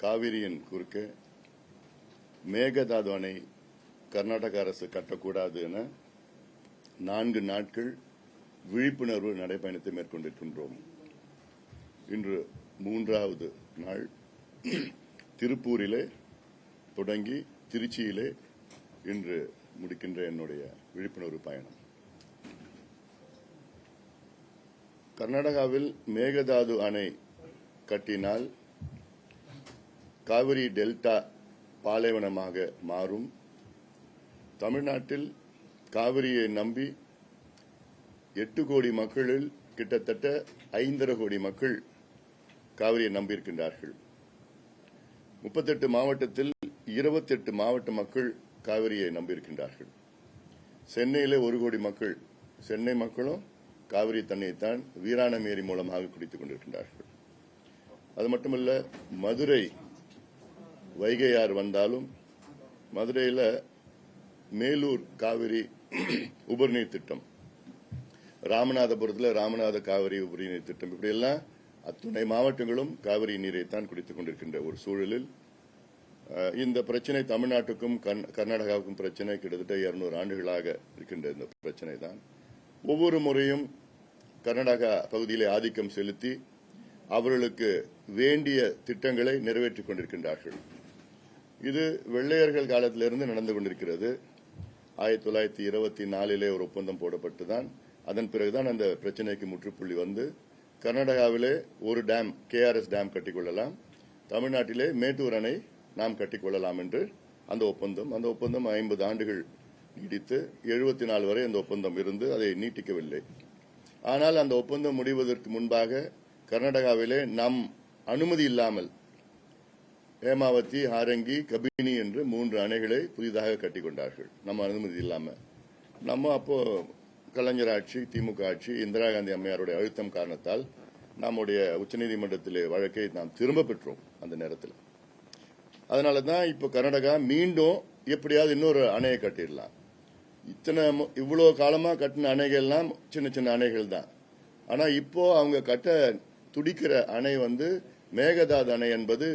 காவிரியின் குறுக்கே மேகதாது அணை கர்நாடக அரசு கட்டக்கூடாது என 4 நாட்கள் விழிப்புணர்வு நடைபயணத்தை மேற்கொண்டிருக்கின்றோம். இன்று 3வது நாள் திருப்பூரிலே தொடங்கி திருச்சியிலே இன்று முடிக்கின்ற என்னுடைய விழிப்புணர்வு பயணம். கர்நாடகாவில் மேகதாது அணை கட்டினால் காவிரி டெல்டா பாலைவனமாக மாறும். தமிழ்நாட்டில் காவிரியை நம்பி 8 கோடி மக்களில் கிட்டத்தட்ட 5.5 கோடி மக்கள் காவிரியை நம்பியிருக்கின்றார்கள். 38 மாவட்டத்தில் 28 மாவட்ட மக்கள் காவிரியை நம்பியிருக்கின்றார்கள். சென்னையிலே 1 கோடி மக்கள், சென்னை மக்களும் காவிரி தண்ணியைத்தான் வீராணம் ஏரி மூலமாக குடித்துக் கொண்டிருக்கின்றார்கள். அது மட்டுமல்ல, மதுரை வைகையார் வந்தாலும் மதுரையில் மேலூர் காவிரி உபரிநீர் திட்டம், ராமநாதபுரத்தில் ராமநாத காவிரி உபரிநீர் திட்டம், இப்படியெல்லாம் அத்துணை மாவட்டங்களும் காவிரி நீரைத்தான் குடித்துக் கொண்டிருக்கின்ற ஒரு சூழலில் இந்த பிரச்சனை தமிழ்நாட்டுக்கும் கர்நாடகாவுக்கும் பிரச்சனை கிட்டத்தட்ட 200 ஆண்டுகளாக இருக்கின்ற இந்த பிரச்சனை தான். ஒவ்வொரு முறையும் கர்நாடகா பகுதியிலே ஆதிக்கம் செலுத்தி அவர்களுக்கு வேண்டிய திட்டங்களை நிறைவேற்றிக் கொண்டிருக்கின்றார்கள். இது வெள்ளையர்கள் காலத்திலிருந்து நடந்து கொண்டிருக்கிறது. 1924 ஒரு ஒப்பந்தம் போடப்பட்டுதான் அதன் பிறகுதான் அந்த பிரச்சனைக்கு முற்றுப்புள்ளி வந்து கர்நாடகாவிலே ஒரு டேம், KRS டேம் கட்டிக்கொள்ளலாம், தமிழ்நாட்டிலே மேட்டூர் அணை நாம் கட்டிக்கொள்ளலாம் என்று அந்த ஒப்பந்தம் 50 ஆண்டுகள் நீடித்து 74 வரை அந்த ஒப்பந்தம் இருந்து அதை நீட்டிக்கவில்லை. ஆனால் அந்த ஒப்பந்தம் முடிவதற்கு முன்பாக கர்நாடகாவிலே நம் அனுமதி இல்லாமல் ஹேமாவதி, ஹாரங்கி, கபினி என்று 3 அணைகளை புதிதாக கட்டிக்கொண்டார்கள். நம்ம அனுமதி இல்லாமல். நம்ம அப்போ கலைஞர் ஆட்சி, திமுக ஆட்சி, இந்திரா காந்தி அம்மையாருடைய அழுத்தம் காரணத்தால் நம்முடைய உச்சநீதிமன்றத்திலே வழக்கை நாம் திரும்ப பெற்றோம் அந்த நேரத்தில். அதனால தான் இப்போ கர்நாடகா மீண்டும் எப்படியாவது இன்னொரு அணையை கட்டிடலாம். இவ்வளவு காலமா கட்டின அணைகள்லாம் சின்ன சின்ன அணைகள் தான். ஆனா இப்போ அவங்க கட்ட துடிக்கிற அணை மேகதாது அணை என்பது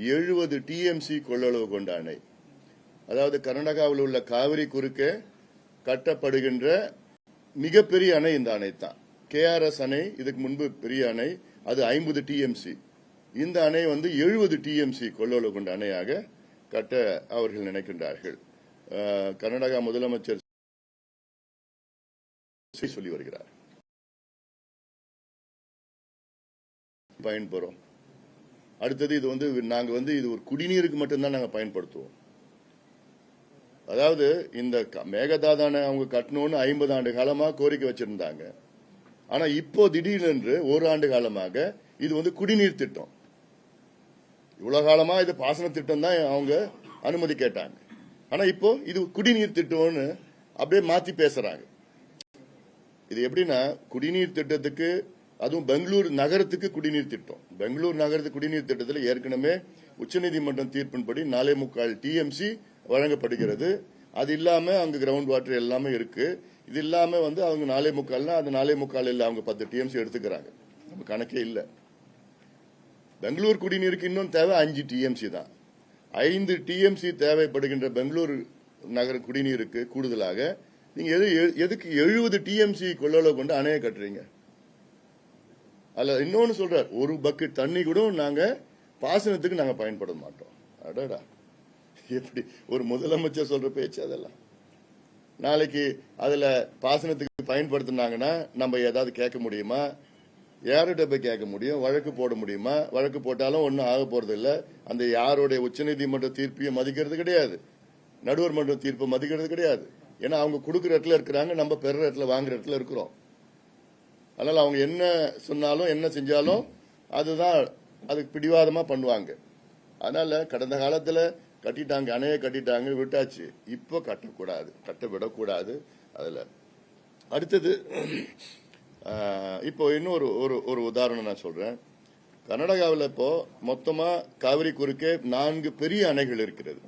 70 TMC கொள்ளளவு கொண்ட அணை. அதாவது கர்நாடகாவில் உள்ள காவிரி குறுக்கே கட்டப்படுகின்ற மிகப்பெரிய அணை இந்த அணை தான். KRS அணை இதுக்கு முன்பு பெரிய அணை, அது 50 TMC. இந்த அணை 70 TMC கொள்ளளவு கொண்ட அணையாக கட்ட அவர்கள் நினைக்கின்றார்கள். கர்நாடகா முதலமைச்சர் சொல்லி வருகிறார். பயன்பெறும். அடுத்தது இது நாங்க இது ஒரு குடிநீருக்கு மட்டும்தான் நாங்க பயன்படுத்துவோம். அதாவது இந்த மேகதாது அணை அவங்க கட்டணும்னு 50 ஆண்டு காலமா கோரிக்கை வச்சிருந்தாங்க. ஆனா இப்போ திடீரென்று 1 ஆண்டு காலமாக இது குடிநீர் திட்டம். இவ்வளவு காலமா இது பாசன திட்டம் தான் அவங்க அனுமதி கேட்டாங்க. ஆனா இப்போ இது குடிநீர் திட்டம்னு அப்படியே மாத்தி பேசுறாங்க. இது எப்படின்னா, குடிநீர் திட்டத்துக்கு, அதுவும் பெங்களூர் நகரத்துக்கு குடிநீர் திட்டம். பெங்களூர் நகரத்து குடிநீர் திட்டத்தில் ஏற்கனவே உச்சநீதிமன்றம் தீர்ப்பின்படி 4.25 TMC வழங்கப்படுகிறது. அது இல்லாம அங்க கிரவுண்ட் வாட்டர் எல்லாமே இருக்கு. இது இல்லாம அவங்க 4.25 அது 4.25 இல்ல, அவங்க 10 TMC எடுத்துக்கிறாங்க. நம்ம கணக்கே இல்ல. பெங்களூர் குடிநீருக்கு இன்னும் தேவை 5 TMC தான். 5 TMC தேவைப்படுகின்ற பெங்களூர் நகர குடிநீருக்கு கூடுதலாக நீங்க எதுக்கு 70 TMC கொள்ளளவு கொண்டு அணையை கட்டுறீங்க? அல்ல, இன்னொன்னு சொல்றார், ஒரு பக்கெட் தண்ணி கூட நாங்க பாசனத்துக்கு நாங்க பயன்பட மாட்டோம். அடடா, எப்படி ஒரு முதலமைச்சர் சொல்ற பேச்சு அதெல்லாம்? நாளைக்கு அதுல பாசனத்துக்கு பயன்படுத்தினாங்கன்னா நம்ம ஏதாவது கேட்க முடியுமா? யார்கிட்ட போய் கேட்க முடியும்? வழக்கு போட முடியுமா? வழக்கு போட்டாலும் ஒன்னும் ஆக போறது இல்ல. அந்த யாருடைய உச்சநீதிமன்ற தீர்ப்பையும் மதிக்கிறது கிடையாது, நடுவர் மன்ற தீர்ப்பை மதிக்கிறது கிடையாது. ஏன்னா அவங்க கொடுக்குற இடத்துல இருக்கிறாங்க, நம்ம பெற இடத்துல வாங்குற இடத்துல இருக்கிறோம். அதனால அவங்க என்ன சொன்னாலும் என்ன செஞ்சாலும் அதுதான் அதுக்கு பிடிவாதமா பண்ணுவாங்க. அதனால கடந்த காலத்துல கட்டிட்டாங்க, அணையை கட்டிட்டாங்க, விட்டாச்சு. இப்போ கட்டக்கூடாது, கட்ட விடக்கூடாது. அதுல அடுத்தது இப்போ இன்னொரு ஒரு உதாரணம் நான் சொல்றேன். கர்நாடகாவில் இப்போ மொத்தமா காவிரி குறுக்கே 4 பெரிய அணைகள் இருக்கிறது.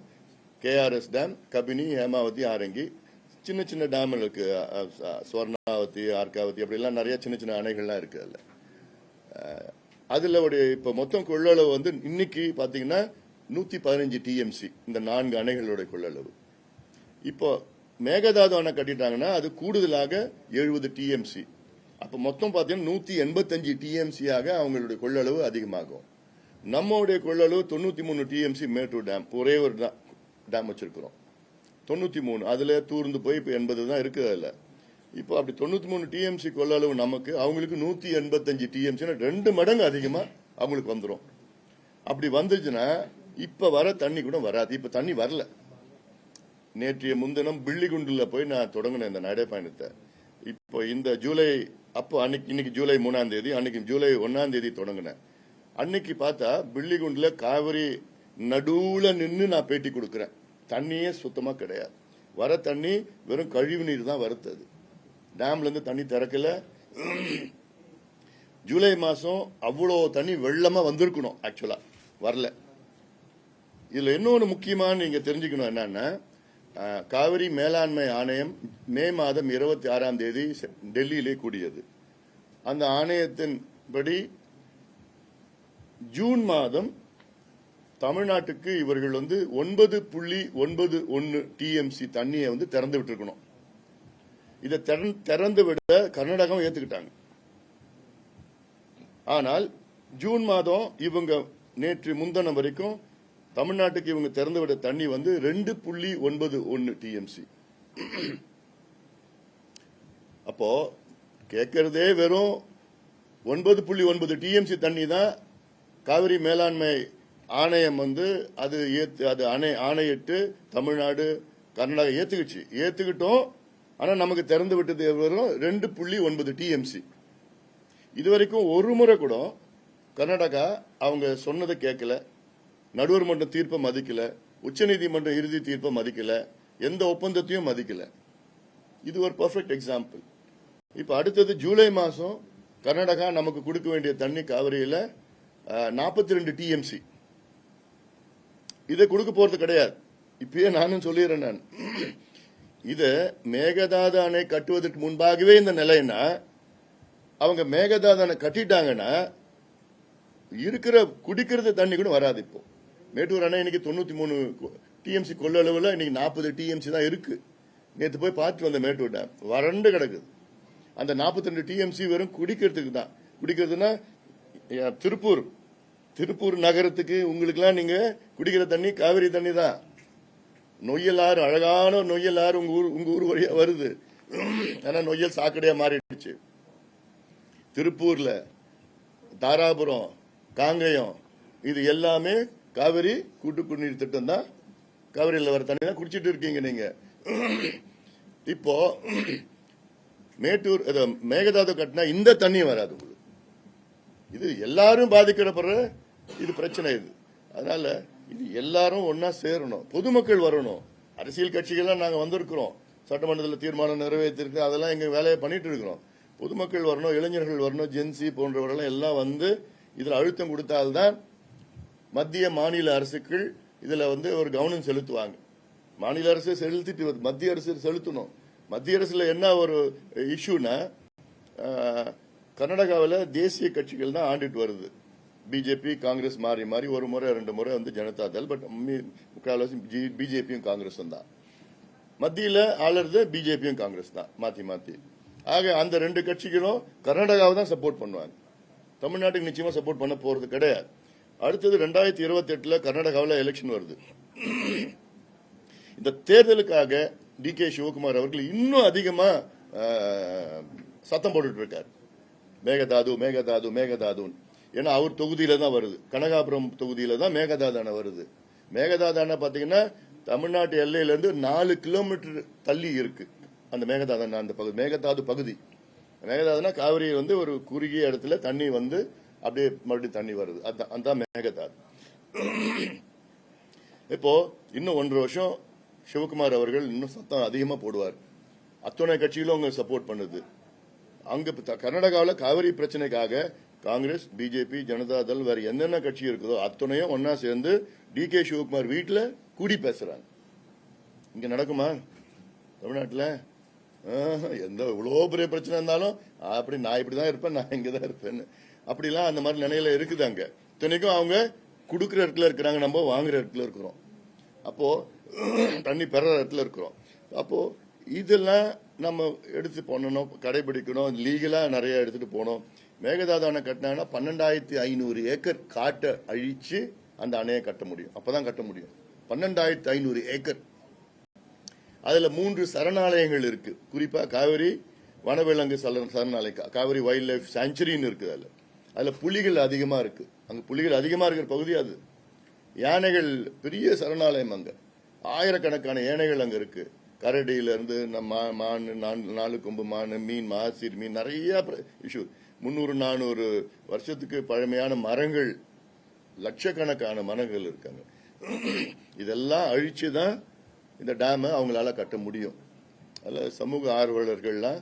KRS டேம், கபினி, ஹேமாவதி, ஆரங்கி, சின்ன சின்ன டேம் இருக்கு, ஸ்வர்ணாவதி, ஆர்காவதி, அப்படிலாம் நிறைய சின்ன சின்ன அணைகள்லாம் இருக்கு. அதுல அதுல இப்ப மொத்தம் கொள்ளளவு வந்து இன்னைக்கு பாத்தீங்கன்னா 115 டிஎம்சி இந்த 4 அணைகளோட கொள்ளளவு. இப்போ மேகதாது அணை கட்டிட்டாங்கன்னா அது கூடுதலாக 70 டிஎம்சி. அப்ப மொத்தம் பாத்தீங்கன்னா 185 டிஎம்சியாக அவங்களுடைய கொள்ளளவு அதிகமாகும். நம்மளுடைய கொள்ளளவு 93 டிஎம்சி மேட்டூர் டேம், ஒரே ஒரு டேம் வச்சிருக்கிறோம் 93. அதுல தூர்ந்து போய் இப்ப 80 தான் இருக்கு. அதுல இப்போ அப்படி 93 டிஎம்சி கொள்ளளவு நமக்கு, அவங்களுக்கு 185 டிஎம்சி, 2 மடங்கு அதிகமா அவங்களுக்கு வந்துடும். அப்படி வந்துச்சுன்னா இப்ப வர தண்ணி கூட வராது. இப்ப தண்ணி வரல. நேற்றைய முன்தினம் பிள்ளிகுண்டுல போய் நான் தொடங்கினேன் இந்த நடைப்பயணத்தை. இப்போ இந்த ஜூலை, அப்போ இன்னைக்கு ஜூலை 3ஆம் தேதி, அன்னைக்கு ஜூலை 1ஆம் தேதி தொடங்கினேன். அன்னைக்கு பார்த்தா பிள்ளிகுண்டுல காவிரி நடுவுல நின்று நான் பேட்டி கொடுக்கிறேன். தண்ணியே சுத்தமா கிடையாது. வர தண்ணி வெறும் கழிவு நீர் தான் வருது. டேம்ல இருந்து தண்ணி திறக்கல. ஜூலை மாசம் அவ்வளவு தண்ணி வெள்ளமா வந்திருக்கணும், ஆக்சுவலா வரல. இதுல இன்னொன்னு முக்கியமான நீங்க தெரிஞ்சுக்கணும் என்னன்னா, காவிரி மேலாண்மை ஆணையம் மே மாதம் 26ஆம் தேதி டெல்லியிலே கூடியது. அந்த ஆணையத்தின்படி ஜூன் மாதம் தமிழ்நாட்டுக்கு இவர்கள் வந்து 9.91 டிஎம்சி தண்ணியை வந்து திறந்து விட்டுருக்கணும். இதை திறந்து விட கர்நாடகம் ஏத்துக்கிட்டாங்க. ஆனால் ஜூன் மாதம் இவங்க நேற்று முன்தினம் வரைக்கும் தமிழ்நாட்டுக்கு இவங்க திறந்து விட தண்ணி வந்து 2.91 டிஎம்சி. அப்போ கேட்கறதே வெறும் 9.9 டிஎம்சி தண்ணி தான். காவிரி மேலாண்மை ஆணையம் வந்து அது ஆணையிட்டு தமிழ்நாடு கர்நாடகா ஏத்துக்கிட்டோம். ஆனா நமக்கு திறந்து விட்டது வெறும் 2.9 டிஎம்சி. இதுவரைக்கும் ஒரு முறை கூட கர்நாடகா அவங்க சொன்னதை கேட்கல, நடுவர் மன்ற தீர்ப்பை மதிக்கல, உச்சநீதிமன்ற இறுதி தீர்ப்பை மதிக்கல, எந்த ஒப்பந்தத்தையும் மதிக்கல. இது ஒரு பெர்ஃபெக்ட் எக்ஸாம்பிள். இப்ப அடுத்தது ஜூலை மாசம் கர்நாடகா நமக்கு கொடுக்க வேண்டிய தண்ணி காவிரியில 42 டிஎம்சி. இதை கொடுக்க போறது கிடையாது. இப்பயே நானும் சொல்லிடுறேன். நான் இத மேகதாது அணை கட்டுவதற்கு முன்பாகவே இந்த நிலைன்னா, அவங்க மேகதாது அணை கட்டிட்டாங்கன்னா இருக்கிற குடிக்கிறது தண்ணி கூட வராது. இப்போ மேட்டூர் அணை இன்னைக்கு 93 டிஎம்சி கொள்ளளவுல இன்னைக்கு 40 டிஎம்சி தான் இருக்கு. நேற்று போய் பார்த்து வந்த மேட்டூர் டேம் வறண்டு கிடக்குது. அந்த 42 டிஎம்சி வெறும் குடிக்கிறதுக்கு தான். குடிக்கிறதுனா திருப்பூர் நகரத்துக்கு உங்களுக்குலாம் நீங்க குடிக்கிற தண்ணி காவிரி தண்ணி தான். நொய்யல் ஆறு, அழகான நொய்யல் ஆறு உங்க ஊர் வழியா வருது. ஆனா நொய்யல் சாக்கடையா மாறிடுச்சு. திருப்பூர்ல, தாராபுரம், காங்கயம் இது எல்லாமே காவிரி கூட்டு குடிநீர் திட்டம் தான். காவிரியில் வர தண்ணி தான் குடிச்சிட்டு இருக்கீங்க நீங்க. இப்போ மேட்டூர் மேகதாது கட்டினா இந்த தண்ணி வராது. இது எல்லாரும் பாதிக்கப்படுற இது பிரச்சனை. இது அதனால இது எல்லாரும் ஒன்னா சேரணும், பொதுமக்கள் வரணும். அரசியல் கட்சிகள்லாம் நாங்க வந்திருக்கிறோம், சட்டமன்றத்தில் தீர்மானம் நிறைவேற்றிருக்கு, அதெல்லாம் எங்க வேலையை பண்ணிட்டு இருக்கிறோம். பொதுமக்கள் வரணும், இளைஞர்கள் வரணும், ஜென்சி போன்றவர்கள் எல்லாம் வந்து இதுல அழுத்தம் கொடுத்தால்தான் மத்திய மாநில அரசுகள் இதுல வந்து ஒரு கவனம் செலுத்துவாங்க. மாநில அரசு செலுத்திட்டு மத்திய அரசு செலுத்தணும். மத்திய அரசுல என்ன ஒரு இஷ்யூனா, கர்நாடகாவில் தேசிய கட்சிகள் தான் ஆண்டுட்டு வருது. பிஜேபி காங்கிரஸ் மாறி மாறி ஒரு முறை 2 முறை வந்து ஜனதா தள், பட் முக்கால்வாசி பிஜேபியும் காங்கிரஸும் தான். மத்தியில ஆளுறது பிஜேபியும் காங்கிரஸ் தான் மாத்தி மாத்தி. ஆக அந்த 2 கட்சிகளும் கர்நாடகாவை தான் சப்போர்ட் பண்ணுவாங்க. தமிழ்நாட்டுக்கு நிச்சயமா சப்போர்ட் பண்ண போறது கிடையாது. அடுத்தது 2028 கர்நாடகாவில் எலெக்ஷன் வருது. இந்த தேர்தலுக்காக டி.கே. சிவகுமார் அவர்கள் இன்னும் அதிகமா சத்தம் போட்டுட்டு இருக்காரு. மேகதாது மேகதாது மேகதாது. ஏன்னா அவர் தொகுதியில தான் வருது, கனகாபுரம் தொகுதியில தான் மேகதாது அணை வருது. மேகதாது அணை பாத்தீங்கன்னா தமிழ்நாட்டு எல்லையிலிருந்து 4 கிலோமீட்டர் தள்ளி இருக்கு அந்த மேகதாது அணை. அந்த பகுதி மேகதாது பகுதி. மேகதாதுனா காவிரி வந்து ஒரு குறுகிய இடத்துல தண்ணி வந்து அப்படியே மறுபடியும் தண்ணி வருது, அந்த மேகதாது. இப்போ இன்னும் 1.5 வருஷம் சிவகுமார் அவர்கள் இன்னும் சத்தம் அதிகமா போடுவார். அத்தனை கட்சிகளும் அவங்க சப்போர்ட் பண்ணுது. அங்க கர்நாடகாவில் காவிரி பிரச்சனைக்காக காங்கிரஸ், பிஜேபி, ஜனதா தள், வேற என்னென்ன கட்சி இருக்குதோ அத்தனையும் ஒன்னா சேர்ந்து டி.கே. சிவகுமார் வீட்டில் கூடி பேசுறாங்க. இங்க நடக்குமா தமிழ்நாட்டில்? எந்த இவ்வளோ பெரிய பிரச்சனை இருந்தாலும் அப்படி நான் இப்படிதான் இருப்பேன், நான் இங்கதான் இருப்பேன்னு அப்படிலாம் அந்த மாதிரி நிலையில இருக்குது அங்க. இத்தனைக்கும் அவங்க கொடுக்குற இடத்துல இருக்கிறாங்க, நம்ம வாங்குற இடத்துல இருக்கிறோம். அப்போ தண்ணி பெற இடத்துல இருக்கிறோம். அப்போ இதெல்லாம் நம்ம எடுத்து பண்ணணும், கடைபிடிக்கணும், லீகலா நிறைய எடுத்துட்டு போனோம். மேகதாது அணை கட்டினாங்கன்னா 12,500 ஏக்கர் காட்டை அழிச்சு அந்த அணையை கட்ட முடியும். அப்பதான் கட்ட முடியும். 12,500 ஏக்கர். அதுல 3 சரணாலயங்கள் இருக்கு. குறிப்பா காவிரி வனவிலங்கு சரணாலயம், காவிரி வைல்ட் லைஃப் சாங்சுரின்னு இருக்கு. அதுல புலிகள் அதிகமா இருக்கு. அங்க புலிகள் அதிகமா இருக்கிற பகுதி அது. யானைகள் பெரிய சரணாலயம். அங்க ஆயிரக்கணக்கான யானைகள் அங்க இருக்கு. கரடியில இருந்து மான், 4 கொம்பு மான், மீன், மாசிர் மீன், நிறைய இஷ்யூ. 300-400 வருஷத்துக்கு பழமையான மரங்கள், லட்சக்கணக்கான மரங்கள் இருக்காங்க. இதெல்லாம் அழிச்சுதான் இந்த டேமை அவங்களால கட்ட முடியும். அதில் சமூக ஆர்வலர்கள்லாம்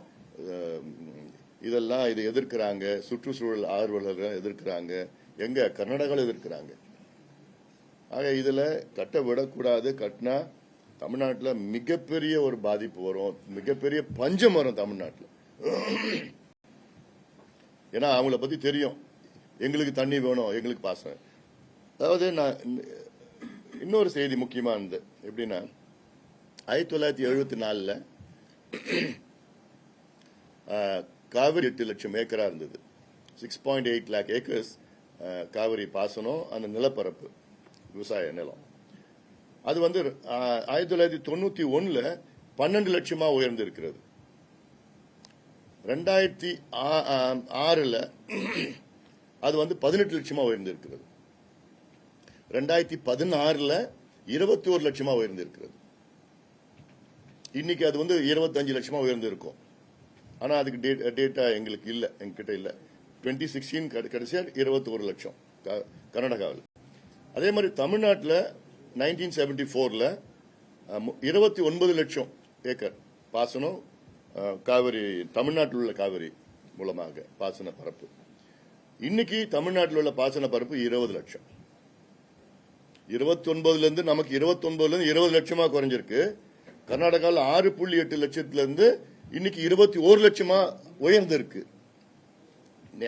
இதெல்லாம் இதை எதிர்க்கிறாங்க. சுற்றுச்சூழல் ஆர்வலர்கள் எதிர்க்கிறாங்க. எங்க கர்நாடகாவில் எதிர்க்கிறாங்க. ஆக இதுல கட்ட விடக்கூடாது. கட்டினா தமிழ்நாட்டில் மிகப்பெரிய ஒரு பாதிப்பு வரும், மிகப்பெரிய பஞ்சம் வரும் தமிழ்நாட்டில். ஏன்னா அவங்கள பத்தி தெரியும், எங்களுக்கு தண்ணி வேணும், எங்களுக்கு பாசனம். அதாவது நான் இன்னொரு செய்தி முக்கியமானது எப்படின்னா, 1974 காவிரி 8 லட்சம் ஏக்கரா இருந்தது. 6.8 lakh ஏக்கர்ஸ் காவிரி பாசனம், அந்த நிலப்பரப்பு விவசாய நிலம். அது வந்து 1991 12 லட்சமா உயர்ந்து இருக்கிறது. 2006 அது வந்து 18 லட்சமா உயர்ந்து இருக்கிறது. 2016 21 லட்சமா உயர்ந்து இருக்கிறது. இன்னைக்கு அது வந்து 25 லட்சமா உயர்ந்து இருக்கும். ஆனா அதுக்கு டேட்டா எங்களுக்கு இல்ல, எங்ககிட்ட இல்ல. 2016 கடைசியா 21 லட்சம் கர்நாடகாவில். அதே மாதிரி தமிழ்நாட்டில் 1974 29 லட்சம் ஏக்கர் பாசனம் காவிரி, தமிழ்நாட்டில் உள்ள காவிரி மூலமாக பாசன பரப்பு. இன்னைக்கு தமிழ்நாட்டில் உள்ள பாசன பரப்பு 20 லட்சம். 29 இருந்து நமக்கு 29 இருந்து 20 லட்சமா குறைஞ்சிருக்கு. கர்நாடகாவில் 6.8 லட்சத்துல இருந்து இன்னைக்கு 21 லட்சமா உயர்ந்திருக்கு.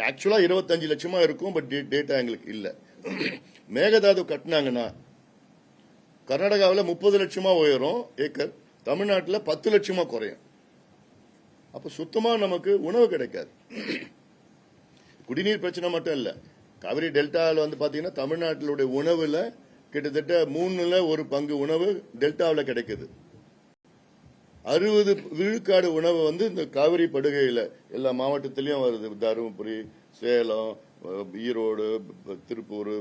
ஆக்சுவலா 25 லட்சமா இருக்கும், பட் டேட்டா எங்களுக்கு இல்ல. மேகதாது கட்டினாங்கன்னா கர்நாடகாவில் 30 லட்சமா உயரும் ஏக்கர், தமிழ்நாட்டில் 10 லட்சமா குறையும். அப்ப சுத்தமா நமக்கு உணவு கிடைக்காது. குடிநீர் பிரச்சனை மட்டும் இல்ல, காவிரி டெல்டாவில் வந்து பாத்தீங்கன்னா தமிழ்நாட்டிலுடைய உணவுல கிட்டத்தட்ட 1/3 பங்கு உணவு டெல்டாவில் கிடைக்குது. 60 விழுக்காடு உணவு வந்து இந்த காவிரி படுகையில எல்லா மாவட்டத்திலயும் வருது. தருமபுரி, சேலம், ஈரோடு, திருப்பூர்,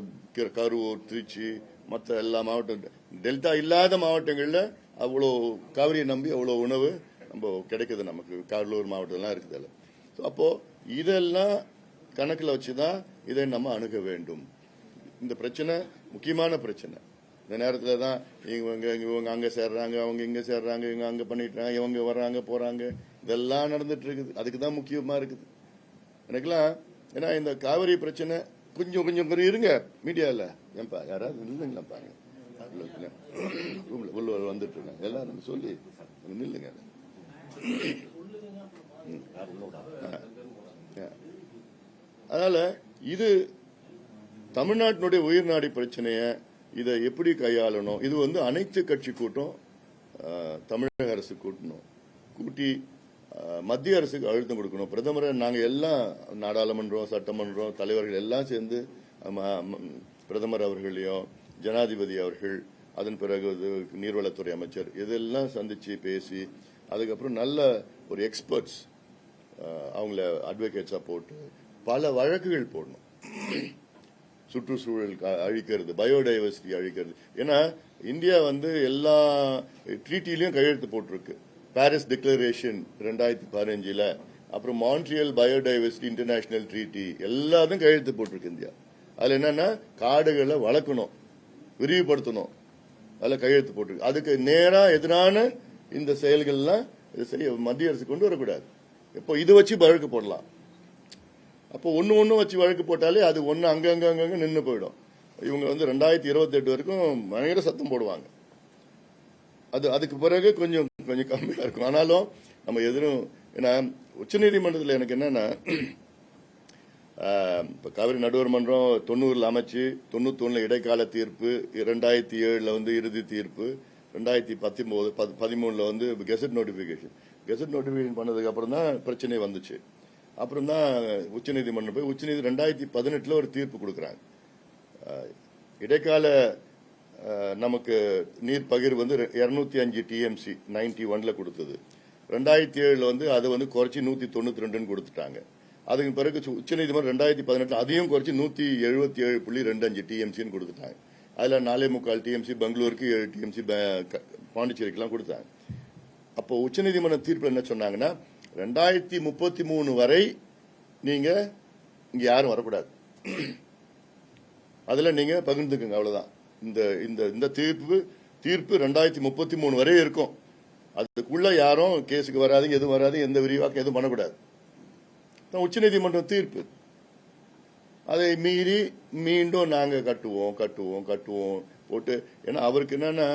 கரூர், திருச்சி, மற்ற எல்லா மாவட்டம், டெல்டா இல்லாத மாவட்டங்கள்ல அவ்வளோ காவிரியை நம்பி அவ்வளோ உணவு நம்ம கிடைக்குது நமக்கு. கடலூர் மாவட்டம்லாம் இருக்குது. அப்போ இதெல்லாம் கணக்கில் வச்சுதான் இதை நம்ம அணுக வேண்டும். இந்த பிரச்சனை முக்கியமான பிரச்சனை. இந்த நேரத்தில் தான் இவங்க அங்க சேர்றாங்க, அவங்க இங்க சேர்றாங்க, இவங்க அங்க பண்ணிட்டாங்க, இவங்க வர்றாங்க போறாங்க, இதெல்லாம் நடந்துட்டு இருக்குது. அதுக்கு தான் முக்கியமா இருக்குது எனக்குலாம். ஏன்னா இந்த காவிரி பிரச்சனை கொஞ்சம் கொஞ்சம் இருங்க மீடியாவில், ஏன்பா யாராவது இல்லைங்களா பாருங்க, உள்ள வந்துட்டு இருக்காங்க எல்லாரும் சொல்லி நில்லுங்க. அதனால இது தமிழ்நாட்டினுடைய உயிர்நாடி பிரச்சனைய இதை எப்படி கையாளணும், இது வந்து அனைத்து கட்சி கூட்டம் தமிழக அரசு கூட்டணும், கூட்டி மத்திய அரசுக்கு அழுத்தம் கொடுக்கணும். பிரதமரை நாங்கள் எல்லாம் நாடாளுமன்றம், சட்டமன்றம் தலைவர்கள் எல்லாம் சேர்ந்து பிரதமர் அவர்களையும் ஜனாதிபதி அவர்கள், அதன் பிறகு நீர்வளத்துறை அமைச்சர் இதெல்லாம் சந்திச்சு பேசி, அதுக்கப்புறம் நல்ல ஒரு எக்ஸ்பர்ட்ஸ் அவங்கள அட்வொகேட்ஸா போட்டு பல வழக்குகள் போடணும். சுற்றுச்சூழல் அழிக்கிறது, பயோடைவர்சிட்டி அழிக்கிறது. ஏன்னா இந்தியா வந்து எல்லா ட்ரீட்டிலையும் கையெழுத்து போட்டிருக்கு. பாரிஸ் டிக்ளரேஷன் 2015, அப்புறம் மான்ட்ரியல் பயோடைவர்சிட்டி இன்டர்நேஷனல் ட்ரீட்டி, எல்லாத்தையும் கையெழுத்து போட்டிருக்கு இந்தியா. அதுல என்னன்னா காடுகளை வளர்க்கணும், விரிவுபடுத்தணும், அதுல கையெழுத்து போட்டிருக்கு. அதுக்கு நேரா எதிரான இந்த செயல்கள்லாம் மத்திய அரசு கொண்டு வரக்கூடாது. இப்போ இது வச்சு வழக்கு போடலாம். அப்போ ஒன்னு வச்சு வழக்கு போட்டாலே அது ஒன்னு அங்கங்க நின்று போயிடும். இவங்க வந்து 2028 வரைக்கும் பயங்கர சத்தம் போடுவாங்க. அதுக்கு பிறகு கொஞ்சம் கம்மியா இருக்கும். ஆனாலும் நம்ம எதிரும், ஏன்னா உச்சநீதிமன்றத்தில் எனக்கு என்னன்னா இப்ப காவிரி நடுவர் மன்றம் 90 அமைச்சு 91 இடைக்கால தீர்ப்பு 2007 வந்து இறுதி தீர்ப்பு 2013 வந்து கெசட் நோட்டிபிகேஷன் பண்ணதுக்கு அப்புறம் தான் பிரச்சனை வந்துச்சு. அப்புறம் தான் உச்சநீதிமன்றம் போய் உச்சநீதிமன்றம் 2018 ஒரு தீர்ப்பு கொடுக்கறாங்க. இடைக்கால நமக்கு நீர் பகிர்வு வந்து 205 டிஎம்சி 91 கொடுத்தது. 2007 வந்து அதை வந்து குறைச்சி 192 கொடுத்துட்டாங்க. அதுக்கு பிறகு உச்சநீதிமன்றம் 2018 அதையும் குறைச்சி 177.25 டிஎம்சின்னு கொடுத்துட்டாங்க. அதுல 4.25 டிஎம்சி பெங்களூருக்கு, 7 டிஎம்சி பாண்டிச்சேரிக்கெல்லாம் கொடுத்தாங்க. அப்போ உச்சநீதிமன்ற தீர்ப்பு என்ன சொன்னாங்கன்னா 2033 வரை நீங்க இங்க யாரும் வரக்கூடாது, அதுல நீங்க பகிர்ந்துக்குங்க, அவ்வளவுதான். இந்த தீர்ப்பு 2033 வரை இருக்கும். அதுக்குள்ள யாரும் கேஸுக்கு வராது, எதுவும் வராது, எந்த விரிவாக்கம் எதுவும் பண்ணக்கூடாது. உச்சநீதிமன்றம் தீர்ப்பு. அதை மீறி மீண்டும் நாங்க கட்டுவோம் போட்டு, ஏன்னா அவருக்கு என்னன்னா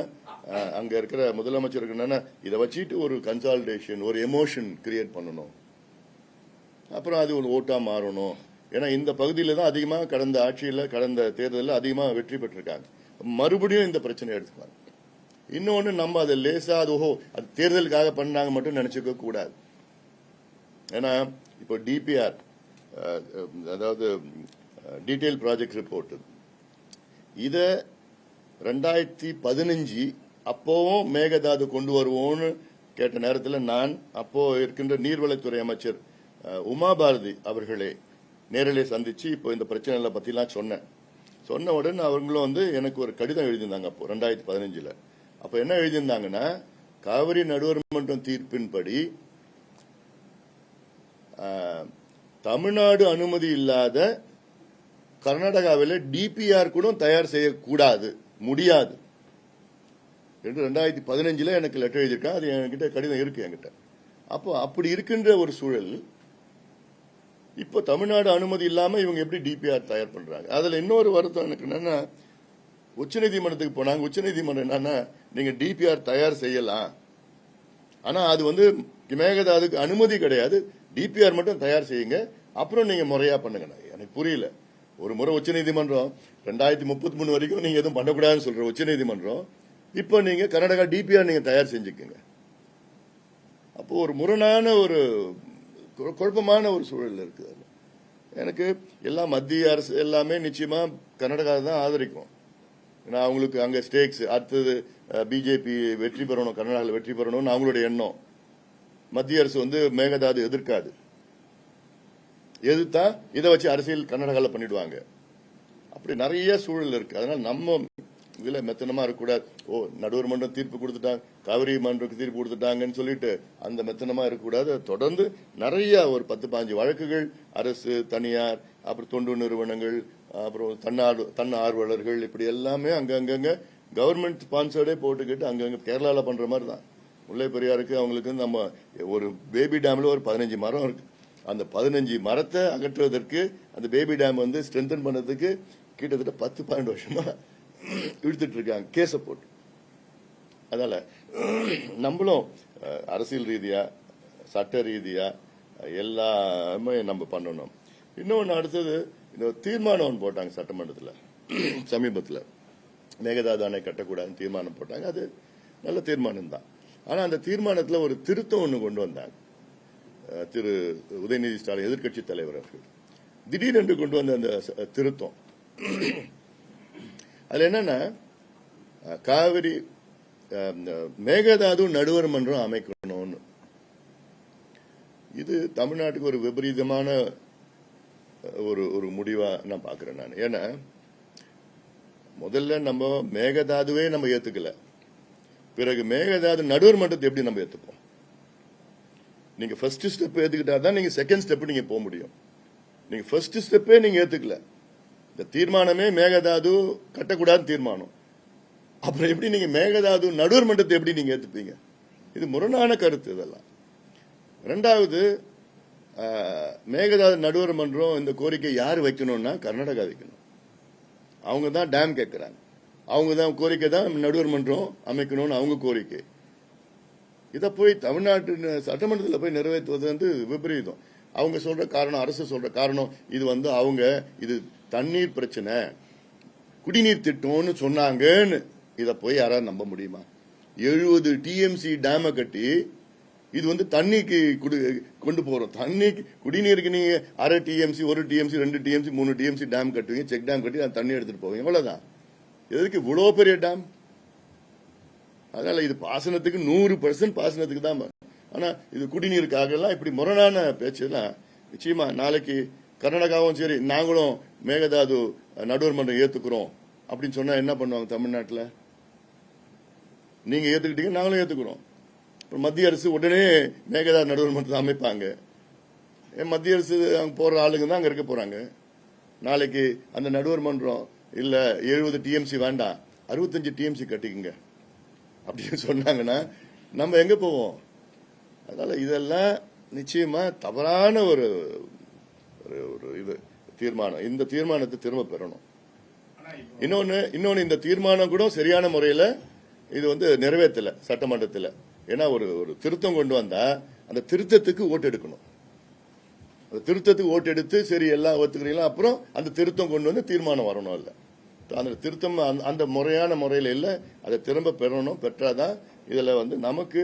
அங்க இருக்கிற முதலமைச்சருக்கு என்னன்னா இதை வச்சுட்டு ஒரு கன்சாலிடேஷன், ஒரு எமோஷன் கிரியேட் பண்ணணும், அப்புறம் அது ஒரு ஓட்டா மாறணும். ஏன்னா இந்த பகுதியில தான் அதிகமா கடந்த ஆட்சியில கடந்த தேர்தலில் அதிகமா வெற்றி பெற்றிருக்காங்க. மறுபடியும் இந்த பிரச்சனை எடுத்துக்கலாம். இன்னொன்னு நம்ம அதை லேசா அது தேர்தலுக்காக பண்ணாங்க மட்டும் நினைச்சுக்க கூடாது. ஏன்னா இப்போ டிபிஆர், அதாவது டீடைல் ப்ராஜெக்ட் ரிப்போர்ட், இத 2015 அப்போவும் மேகதாது கொண்டு வருவோம்னு கேட்ட நேரத்தில் நான் அப்போ இருக்கின்ற நீர்வளத்துறை அமைச்சர் உமா பாரதி அவர்களே நேரிலே சந்திச்சு இப்போ இந்த பிரச்சனை பத்திலாம் சொன்ன உடனே அவங்களும் வந்து எனக்கு ஒரு கடிதம் எழுதியிருந்தாங்க. அப்போ 2015 அப்ப என்ன எழுதியிருந்தாங்கன்னா, காவிரி நடுவர் மன்றம் தீர்ப்பின்படி தமிழ்நாடு அனுமதி இல்லாத கர்நாடகாவில் டிபிஆர் கூட தயார் செய்யக்கூடாது, முடியாது என்று 2015 எனக்கு லெட்டர் எழுதியிருக்கேன். அது என்கிட்ட கடிதம் இருக்கு என்கிட்ட. அப்போ அப்படி இருக்கின்ற ஒரு சூழல் இப்போ தமிழ்நாடு அனுமதி இல்லாம இவங்க எப்படி டிபிஆர் தயார் பண்றாங்க? அதுல இன்னொரு வருத்தம் எனக்கு என்னன்னா, உச்சநீதிமன்றத்துக்கு போனாங்க. உச்சநீதிமன்றம் என்னன்னா, நீங்க டிபிஆர் தயார் செய்யலாம், ஆனா அது வந்து மேகதாதுக்கு அனுமதி கிடையாது, டிபிஆர் மட்டும் தயார் செய்யுங்க, அப்புறம் நீங்க முறையா பண்ணுங்க. எனக்கு புரியல. ஒரு முறை உச்சநீதிமன்றம் 2033 வரைக்கும் நீங்க எதுவும் பண்ணக்கூடாதுன்னு சொல்ற உச்சநீதிமன்றம், இப்போ நீங்க கர்நாடகா டிபிஆர் நீங்க தயார் செஞ்சுக்கங்க. அப்போ ஒரு முரணான ஒரு குழப்பமான ஒரு சூழல் இருக்குது. எனக்கு எல்லாம் மத்திய அரசு எல்லாமே நிச்சயமா கர்நாடகா தான் ஆதரிக்கும். ஏன்னா அவங்களுக்கு அங்க ஸ்டேக்ஸ், அடுத்தது பிஜேபி வெற்றி பெறணும், கர்நாடகாவில் வெற்றி பெறணும்னு அவங்களுடைய எண்ணம். மத்திய அரசு வந்து மேகதாது எதிர்க்காது, எதிர்த்தா இதை வச்சு அரசியல் கர்நாடகாவில் பண்ணிடுவாங்க. அப்படி நிறைய சூழல் இருக்கு. அதனால நம்ம இதுல மெத்தனமா இருக்கக்கூடாது. நடுவர் மன்றம் தீர்ப்பு கொடுத்துட்டாங்க, காவிரி மன்றத்துக்கு தீர்ப்பு கொடுத்துட்டாங்கன்னு சொல்லிட்டு அந்த மெத்தனமா இருக்கக்கூடாது. தொடர்ந்து நிறைய ஒரு 10-15 வழக்குகள் அரசு, தனியார், அப்புறம் தொண்டு நிறுவனங்கள், அப்புறம் தன்னார்வலர்கள், இப்படி எல்லாமே அங்கங்க கவர்மெண்ட் ஸ்பான்சர்டே போட்டுக்கிட்டு அங்கங்க கேரளால பண்ற மாதிரி தான். முல்லை பெரியாருக்கு அவங்களுக்கு நம்ம ஒரு பேபி டேம்ல ஒரு 15 மரம் இருக்கு. அந்த 15 மரத்தை அகற்றுவதற்கு அந்த பேபி டேம் வந்து ஸ்ட்ரென்தன் பண்ணதுக்கு கிட்டத்தட்ட 10-12 வருஷமா இழுத்துட்டு இருக்காங்க கேஸ போட்டு. அதனால நம்மளும் அரசியல் ரீதியா, சட்ட ரீதியா எல்லாமே நம்ம பண்ணணும். இன்னொன்னு அடுத்தது இந்த தீர்மானம் ஒன்று போட்டாங்க சட்டமன்றத்தில் சமீபத்தில், மேகதாது அணை கட்டக்கூடாதுன்னு தீர்மானம் போட்டாங்க. அது நல்ல தீர்மானம் தான். ஆனா அந்த தீர்மானத்தில் ஒரு திருத்தம் ஒன்று கொண்டு வந்தாங்க. திரு உதயநிதி ஸ்டாலின் எதிர்க்கட்சி தலைவர் அவர்கள் திடீரென்று கொண்டு வந்த அந்த திருத்தம், அதுல என்னன்னா, காவிரி மேகதாது நடுவர் மன்றம் அமைக்கணும்னு. இது தமிழ்நாட்டுக்கு ஒரு விபரீதமான ஒரு முடிவா நான் பாக்குறேன் நான். ஏன்னா முதல்ல நம்ம மேகதாதுவே நம்ம ஏத்துக்கல, பிறகு மேகதாது நடுவர் மன்றத்தை எப்படி நம்ம ஏத்துப்போம்? நீங்க ஃபர்ஸ்ட் ஸ்டெப் ஏத்துக்கிட்டா தான் நீங்க செகண்ட் ஸ்டெப் நீங்க போக முடியும். நீங்க ஃபர்ஸ்ட் ஸ்டெப்பே நீங்க ஏத்துக்கல, இந்த தீர்மானமே மேகதாது கட்டக்கூடாது தீர்மானம், அப்புறம் எப்படி நீங்க மேகதாது நடுவர் மன்றத்தை எப்படி நீங்க ஏத்துப்பீங்க? இது முரணான கருத்து. இதெல்லாம் இரண்டாவது, மேகதாது நடுவர் மன்றம் இந்த கோரிக்கை யார் வைக்கணும்னா கர்நாடகா வைக்கணும். அவங்க தான் டேம் கேட்கிறாங்க, அவங்க தான் கோரிக்கை தான் நடுவர் மன்றம் அமைக்கணும்னு அவங்க கோரிக்கை. இதை போய் தமிழ்நாட்டு சட்டமன்றத்தில் போய் நிறைவேற்றுவது வந்து விபரீதம். அவங்க சொல்ற காரணம், அரசு சொல்ற காரணம், இது வந்து அவங்க இது தண்ணீர் பிரச்சனை, குடிநீர் திட்டம்னு சொன்னாங்கன்னு. இதை போய் யாராவது நம்ப முடியுமா? 70 டிஎம்சி டேமை கட்டி இது வந்து தண்ணிக்கு கொண்டு போறோம். தண்ணி குடிநீருக்கு நீங்க அரை TMC, 1 TMC, 2 TMC, 3 TMC dam கட்டுவீங்க, செக் டேம் கட்டி அந்த தண்ணி எடுத்துட்டு போவீங்க, எவ்வளவுதான். எதுக்கு இவ்வளவு பெரிய டேம்? அதனால இது பாசனத்துக்கு 100% பாசனத்துக்கு தான். ஆனா இது குடிநீருக்காக எல்லாம் இப்படி முரணான பேச்செல்லாம் நிச்சயமா நாளைக்கு கர்நாடகாவும் சரி நாங்களும் மேகதாது நடுவர் மன்றம் ஏத்துக்கிறோம் அப்படின்னு சொன்னா என்ன பண்ணுவாங்க தமிழ்நாட்டில்? நீங்க ஏத்துக்கிட்டீங்க, நாங்களும் ஏத்துக்கிறோம். மத்திய அரசு உடனே மேகதாது நடுவர் மன்றத்தை அமைப்பாங்க. மத்திய அரசு அங்க போற ஆளுங்க தான் அங்க இருக்க போறாங்க. நாளைக்கு அந்த நடுவர் மன்றம் இல்ல 70 டிஎம்சி வேண்டாம் 65 டிஎம்சி கட்டிக்குங்க அப்படின்னு சொன்னாங்கன்னா நம்ம எங்க போவோம்? அதனால இதெல்லாம் நிச்சயமா தவறான ஒரு இது தீர்மானம். இந்த தீர்மானத்தை திரும்ப பெறணும். இன்னொன்னு இந்த தீர்மானம் கூட சரியான முறையில் இது வந்து நிறைவேற்றல சட்டமன்றத்தில். ஏன்னா ஒரு திருத்தம் கொண்டு வந்தா அந்த திருத்தத்துக்கு ஓட்டு எடுக்கணும். அந்த திருத்தத்துக்கு ஓட்டு எடுத்து சரி எல்லாம் ஒத்துக்கிறீங்களா, அப்புறம் அந்த திருத்தம் கொண்டு வந்து தீர்மானம் வரணும். இல்ல அந்த திருத்தம் அந்த முறையான முறையில் இல்லை, அதை திரும்ப பெறணும். பெற்றாதான் இதுல வந்து நமக்கு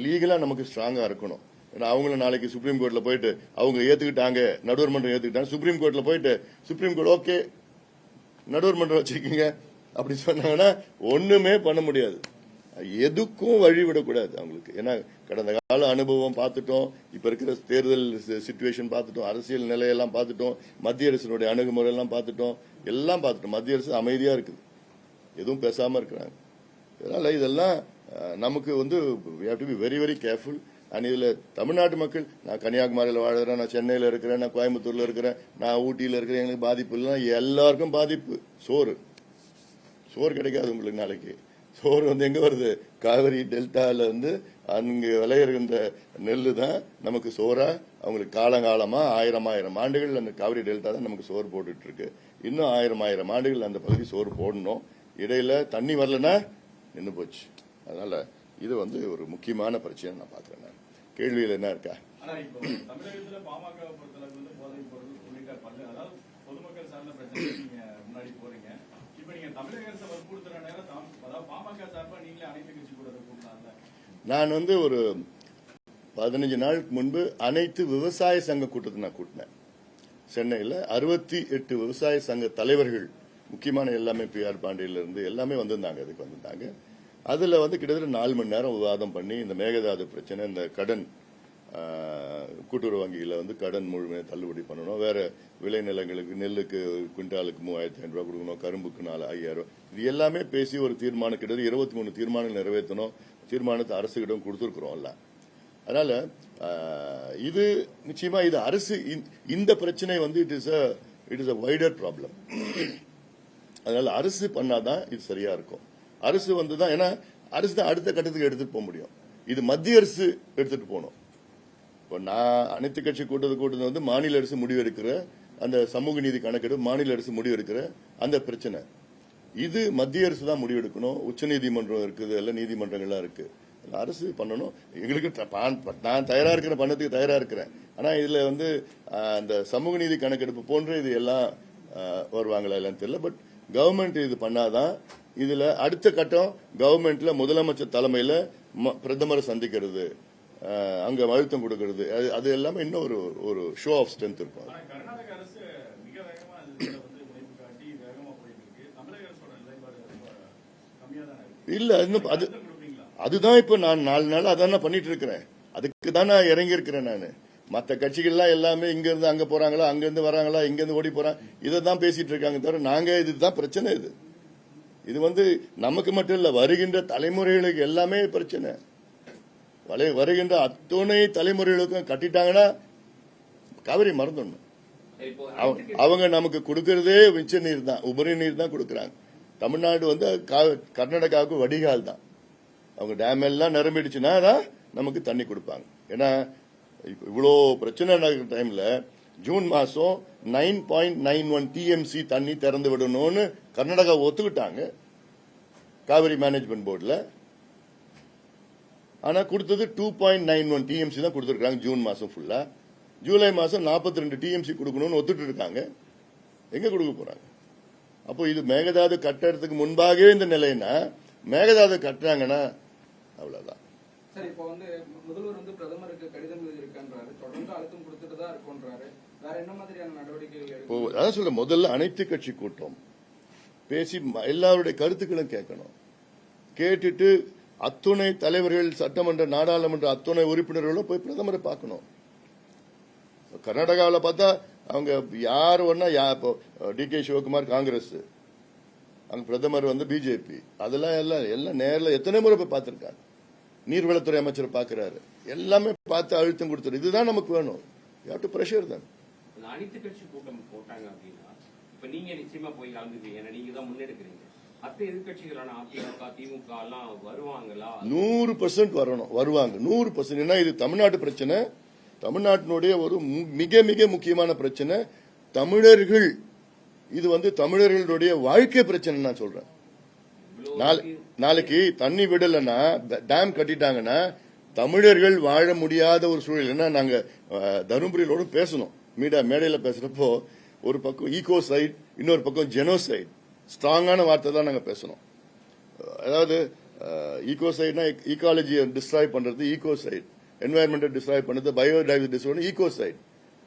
லீகலா நமக்கு ஸ்ட்ராங்கா இருக்கணும். ஏன்னா அவங்கள நாளைக்கு சுப்ரீம் கோர்ட்ல போயிட்டு அவங்க ஏத்துக்கிட்டாங்க, நடுவர் மன்றம் ஏத்துக்கிட்டாங்க, சுப்ரீம் கோர்ட்ல போயிட்டு சுப்ரீம் கோர்ட் ஓகே நடுவர் மன்றம் வச்சிருக்கீங்க அப்படி சொன்னாங்கன்னா ஒண்ணுமே பண்ண முடியாது. எதுக்கும் வழி விடக்கூடாது அவங்களுக்கு. ஏன்னா கடந்த கால அனுபவம் பார்த்துட்டோம், இப்ப இருக்கிற தேர்தல் சிச்சுவேஷன் பார்த்துட்டோம், அரசியல் நிலையெல்லாம் பார்த்துட்டோம், மத்திய அரசினுடைய அணுகுமுறை எல்லாம் பார்த்துட்டோம், எல்லாம் பார்த்துட்டோம். மத்திய அரசு அமைதியா இருக்குது, எதுவும் பேசாம இருக்கிறாங்க. அதனால இதெல்லாம் நமக்கு வந்து we have to be very very careful. And இதுல தமிழ்நாட்டு மக்கள், நான் கன்னியாகுமரியில் வாழ்கிறேன், நான் சென்னையில் இருக்கிறேன், நான் கோயம்புத்தூர்ல இருக்கிறேன், நான் ஊட்டியில் இருக்கிறேன், எங்களுக்கு பாதிப்பு இல்லைன்னா எல்லாருக்கும் பாதிப்பு. சோறு கிடைக்காது உங்களுக்கு. நாளைக்கு சோறு வந்து எங்க வருது? காவிரி டெல்டால வந்து அங்க விளையிற நெல்லு தான் நமக்கு சோறா. அவங்களுக்கு காலங்காலமா 1000 ஆண்டுகள் அந்த காவிரி டெல்டா தான் நமக்கு சோறு போட்டுட்டு இருக்கு. இன்னும் 1000 ஆண்டுகள் அந்த பகுதி சோறு போடணும். இடையில தண்ணி வரலன்னா நின்று போச்சு. அதனால இது வந்து ஒரு முக்கியமான பிரச்சனை நான் பாக்குறேன். கேள்வியில் என்ன இருக்கா? தமிழகத்தில் பாமக பொறுத்தளவு வந்து போதைப் பொருள் உள்ளிட்ட அதாவது பொதுமக்கள் சார்ந்த பிரச்சனை நீங்க முன்னாடி போறீங்க. இப்ப நீங்க தமிழக அரசு வற்புறுத்துற நேரம் அதாவது பாமக சார்பா நீங்களே அனைத்து கட்சி கூட கூட்டலாம்ல? நான் வந்து ஒரு 15 நாளுக்கு முன்பு அனைத்து விவசாய சங்க கூட்டத்தை நான் கூட்டினேன். சென்னையில் 68 விவசாய சங்க தலைவர்கள், முக்கியமான எல்லாமே PR பாண்டியில இருந்து எல்லாமே வந்திருந்தாங்க. அதுக்கு வந்திருந்தாங்க. அதுல வந்து கிட்டத்தட்ட 4 மணி நேரம் விவாதம் பண்ணி இந்த மேகதாது பிரச்சனை, இந்த கடன் கூட்டுறவு வங்கியில வந்து கடன் முழுமையை தள்ளுபடி பண்ணணும், வேற விளை நிலங்களுக்கு நெல்லுக்கு குவிண்டாலுக்கு 3500 ரூபாய் கொடுக்கணும், கரும்புக்கு 4000, இது எல்லாமே பேசி ஒரு தீர்மானம் கிட்டத்தட்ட 23 தீர்மானங்கள் நிறைவேற்றணும். தீர்மானத்தை அரசுகிடம் கொடுத்துருக்கிறோம்ல. அதனால இது நிச்சயமா இது அரசு இந்த பிரச்சனை வந்து it is a wider problem. அதனால அரசு பண்ணாதான் இது சரியா இருக்கும். அரசு வந்துதான், ஏன்னா அரசு தான் அடுத்த கட்டத்துக்கு எடுத்துட்டு போக முடியும். இது மத்திய அரசு எடுத்துட்டு போகணும். இப்போ நான் அனைத்து கட்சி கூட்டத்தை வந்து மாநில அரசு முடிவெடுக்கிற அந்த சமூக நீதி கணக்கெடு மாநில அரசு முடிவெடுக்கிற அந்த பிரச்சனை, இது மத்திய அரசு தான் முடிவெடுக்கணும். உச்சநீதிமன்றம் இருக்குது, எல்லாம் நீதிமன்றங்கள்லாம் இருக்கு. அரசு பண்ணணும். எங்களுக்கு நான் தயாரா இருக்கிறேன், பண்ணதுக்கு தயாரா இருக்கிறேன். ஆனா இதுல வந்து அந்த சமூக நீதி கணக்கெடுப்பு போன்ற இது எல்லாம் வருவாங்களா இல்லைன்னு தெரியல. பட் கவர்மெண்ட் இது பண்ணாதான் இதுல அடுத்த கட்டம் கவர்மெண்ட்ல முதலமைச்சர் தலைமையில பிரதமரை சந்திக்கிறது, அங்க அழுத்தம் கொடுக்கிறது, அது எல்லாமே இன்னும் ஒரு ஷோ ஆஃப் ஸ்ட்ரென்த் இருக்கும். இல்ல அதுதான் இப்ப நான் 4 நாள் அதான் பண்ணிட்டு இருக்கிறேன். அதுக்கு தான் நான் இறங்கி இருக்கிறேன். நான் மற்ற கட்சிகள்லாம் எல்லாமே இங்க இருந்து அங்க போறாங்களா, அங்க இருந்து வராங்களா, இங்க இருந்து ஓடி போறாங்க, இதை தான் பேசிட்டு இருக்காங்க தவிர நாங்க இதுதான் பிரச்சனை. இது வந்து நமக்கு மட்டும் இல்ல, வருகின்ற தலைமுறைகளுக்கு எல்லாமே பிரச்சனை. வருகின்ற அத்துணை தலைமுறைகளுக்கும் கட்டிட்டாங்கன்னா காவிரி மறந்துடணும். அவங்க நமக்கு கொடுக்கறதே மிச்ச நீர் தான், உபரி நீர் தான் கொடுக்கறாங்க. தமிழ்நாடு வந்து கர்நாடகாவுக்கு வடிகால் தான். அவங்க டேம் எல்லாம் நிரம்பிடுச்சுன்னா தான் நமக்கு தண்ணி கொடுப்பாங்க. ஏன்னா இவ்வளோ பிரச்சனை நடக்கிற டைம்ல ஜூன் மாசம் 9.91 டிஎம்சி தண்ணி திறந்து விடணும்னு கர்நாடகா ஒத்துக்கிட்டாங்க காவிரி மேனேஜ்மெண்ட் போர்டுல. ஆனா கொடுத்தது 2.91 டிஎம்சி தான் கொடுத்துருக்காங்க ஜூன் மாசம் ஃபுல்லா. ஜூலை மாசம் 42 டிஎம்சி கொடுக்கணும்னு ஒத்துட்டு இருக்காங்க. எங்க கொடுக்க போறாங்க? அப்போ இது மேகதாது கட்டுறதுக்கு முன்பாகவே இந்த நிலைன்னா மேகதாது கட்டுறாங்கன்னா அவ்வளவுதான். சார், இப்போ முதல்வர் பிரதமருக்கு கடிதம் எழுதியிருக்காரு, தொடர்ந்து அழுத்தம் கொடுத்துட்டு தான் இருக்குன்றாரு. வேற என்ன மாதிரியான நடவடிக்கைகள்? இப்போ அதான் சொல்ல, முதல்ல அனைத்து கட்சி கூட்டம் பேசி எல்லாருடைய கருத்துக்களும் கேட்கணும். கேட்டுட்டு அத்துணை தலைவர்கள், சட்டமன்ற நாடாளுமன்ற அத்துணை உறுப்பினர்களும் போய் பிரதமரை பார்க்கணும். கர்நாடகாவில் பார்த்தா அவங்க யார் ஒன்னா டி.கே. சிவகுமார் காங்கிரஸ், அங்க பிரதமர் பிஜேபி, அதெல்லாம் எல்லாம் நேரில் எத்தனை முறை போய் பார்த்திருக்காங்க. நீர்வளத்துறை அமைச்சர் பாக்குறாரு, எல்லாமே பார்த்து அழுத்தம் கொடுத்துரு. இதுதான் நமக்கு வேணும். யூ ஹேவ் டு பிரஷர் தான். அனைத்து கட்சி கூட்டம் போட்டாங்க அப்படின்னா இப்ப நீங்க நிச்சயமா போய் கலந்துக்கிறீங்க, நீங்க தான் முன்னெடுக்கிறீங்க. மற்ற எதிர்கட்சிகளான அதிமுக, திமுக எல்லாம் வருவாங்களா? 100% வரணும், வருவாங்க 100%. ஏன்னா இது தமிழ்நாட்டு பிரச்சனை, தமிழ்நாட்டினுடைய ஒரு மிக மிக முக்கியமான பிரச்சனை. தமிழர்கள், இது தமிழர்களுடைய வாழ்க்கை பிரச்சனை நான் சொல்றேன். நாளைக்கு தண்ணி விடலன்னா, டேம் கட்டிட்டாங்கன்னா தமிழர்கள் வாழ முடியாத ஒரு சூழல். ஏன்னா நாங்க தருமபுரியோட பேசணும், மீடியா மேடையில பேசுறப்போ ஒரு பக்கம் ஈகோ சைட், இன்னொரு பக்கம் ஜெனோசைட், ஸ்ட்ராங்கான வார்த்தை தான் நாங்க பேசணும். அதாவது ஈகோ சைட்னா ஈகாலஜியை டிஸ்ட்ராய் பண்றது ஈகோ சைட், என்வாயர்மெண்ட்டை டிஸ்ட்ராய் பண்றது பயோடைவர்சிட்டி ஈகோ சைட்.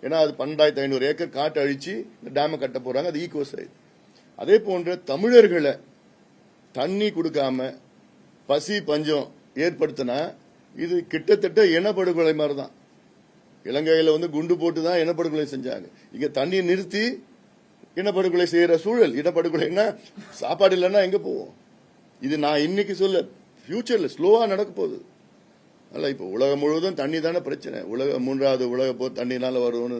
ஏன்னா அது 12,500 ஏக்கர் காட்டு அழிச்சு இந்த டேமை கட்ட போறாங்க, அது ஈகோ சைட். அதே போன்ற தமிழர்களை தண்ணி கொடுக்காம பசி பஞ்சம் ஏற்படுத்தினா இது கிட்டத்தட்ட இனப்படுகொலை மாதிரி தான். இலங்கையில குண்டு போட்டு தான் இனப்படுகொலை செஞ்சாங்க. இங்க தண்ணியை நிறுத்தி இனப்படுகொலை செய்யற சூழல். இனப்படுகொலைன்னா சாப்பாடு இல்லைன்னா எங்க போவோம்? இது நான் இன்னைக்கு சொல்ல, ஃபியூச்சர்ல ஸ்லோவா நடக்க போகுது. அல்ல, இப்ப உலகம் முழுவதும் தண்ணி தானே பிரச்சனை. மூன்றாவது உலக போர் தண்ணினால வரும்னு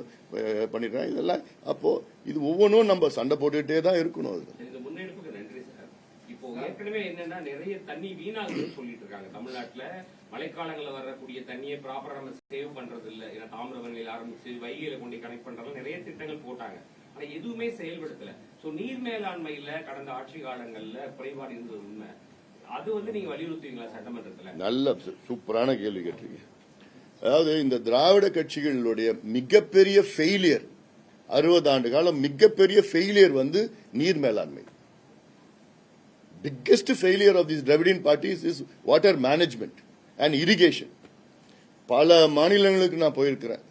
பண்ணிடுறேன். இதெல்லாம் அப்போ இது ஒவ்வொன்றும் நம்ம சண்டை போட்டுக்கிட்டே தான் இருக்கணும். இந்த முன்னெடுப்புக்கு நன்றி சார். இப்போ ஏற்கனவே என்னன்னா நிறைய தண்ணி வீணாகுதுன்னு சொல்லிட்டு இருக்காங்க. தமிழ்நாட்டுல மழைக்காலங்களில் வரக்கூடிய தண்ணியை ப்ராப்பரா நம்ம சேவ் பண்றது இல்ல. ஏன்னா தாமிரபரணியில் ஆரம்பிச்சு வைகையில கொண்டு கனெக்ட் பண்றதுல நிறைய திட்டங்கள் போட்டாங்க, ஆனா எதுவுமே செயல்படுத்தல. சோ நீர் மேலாண்மையில கடந்த ஆட்சி காலங்கள்ல குறைபாடு இருந்தது உண்மை. அது நீங்க வலியுறுத்துவீங்களா சட்டமன்றத்தில்? நல்ல சூப்பரான கேள்வி கேட்டீங்க. அதாவது இந்த திராவிட கட்சிகளுடைய மிகப்பெரிய ஃபெயிலியர், 60 ஆண்டு காலம் மிகப்பெரிய ஃபெயிலியர் நீர் மேலாண்மை. Biggest failure of this Dravidian parties is water management and irrigation. பல மாநிலங்களுக்கு நான் போயிருக்கிறேன்.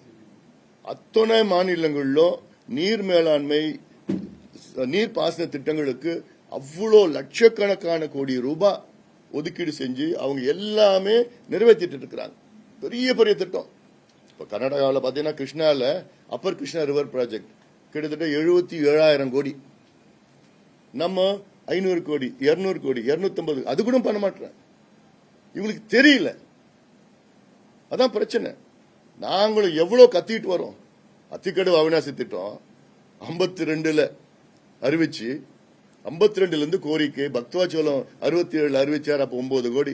அத்தனை மாநிலங்களிலும் நீர் மேலாண்மை, நீர் பாசன திட்டங்களுக்கு அவ்வளோ லட்சக்கணக்கான கோடி ரூபாய் ஒதுக்கீடு செஞ்சு அவங்க எல்லாமே நிறைவேற்றிட்டு இருக்கிறாங்க. பெரிய பெரிய திட்டம். இப்ப கர்நாடகாவில் பாத்தீங்கன்னா கிருஷ்ணால அப்பர் கிருஷ்ணா ரிவர் ப்ராஜெக்ட் கிட்டத்தட்ட 77,000 கோடி. நம்ம 500 கோடி, 200 கோடி, 250, அது கூட பண்ண மாட்டேன். இவங்களுக்கு தெரியல, அதான் பிரச்சனை. நாங்களும் எவ்வளவு கத்திட்டு வரோம். அத்திக்கடவு அவிநாசி திட்டம் 52ல அறிவிச்சு, 52ல இருந்து கோரிக்கை, பக்தவாச்சலம் 67 அறிவிச்சார், அப்ப 9 கோடி.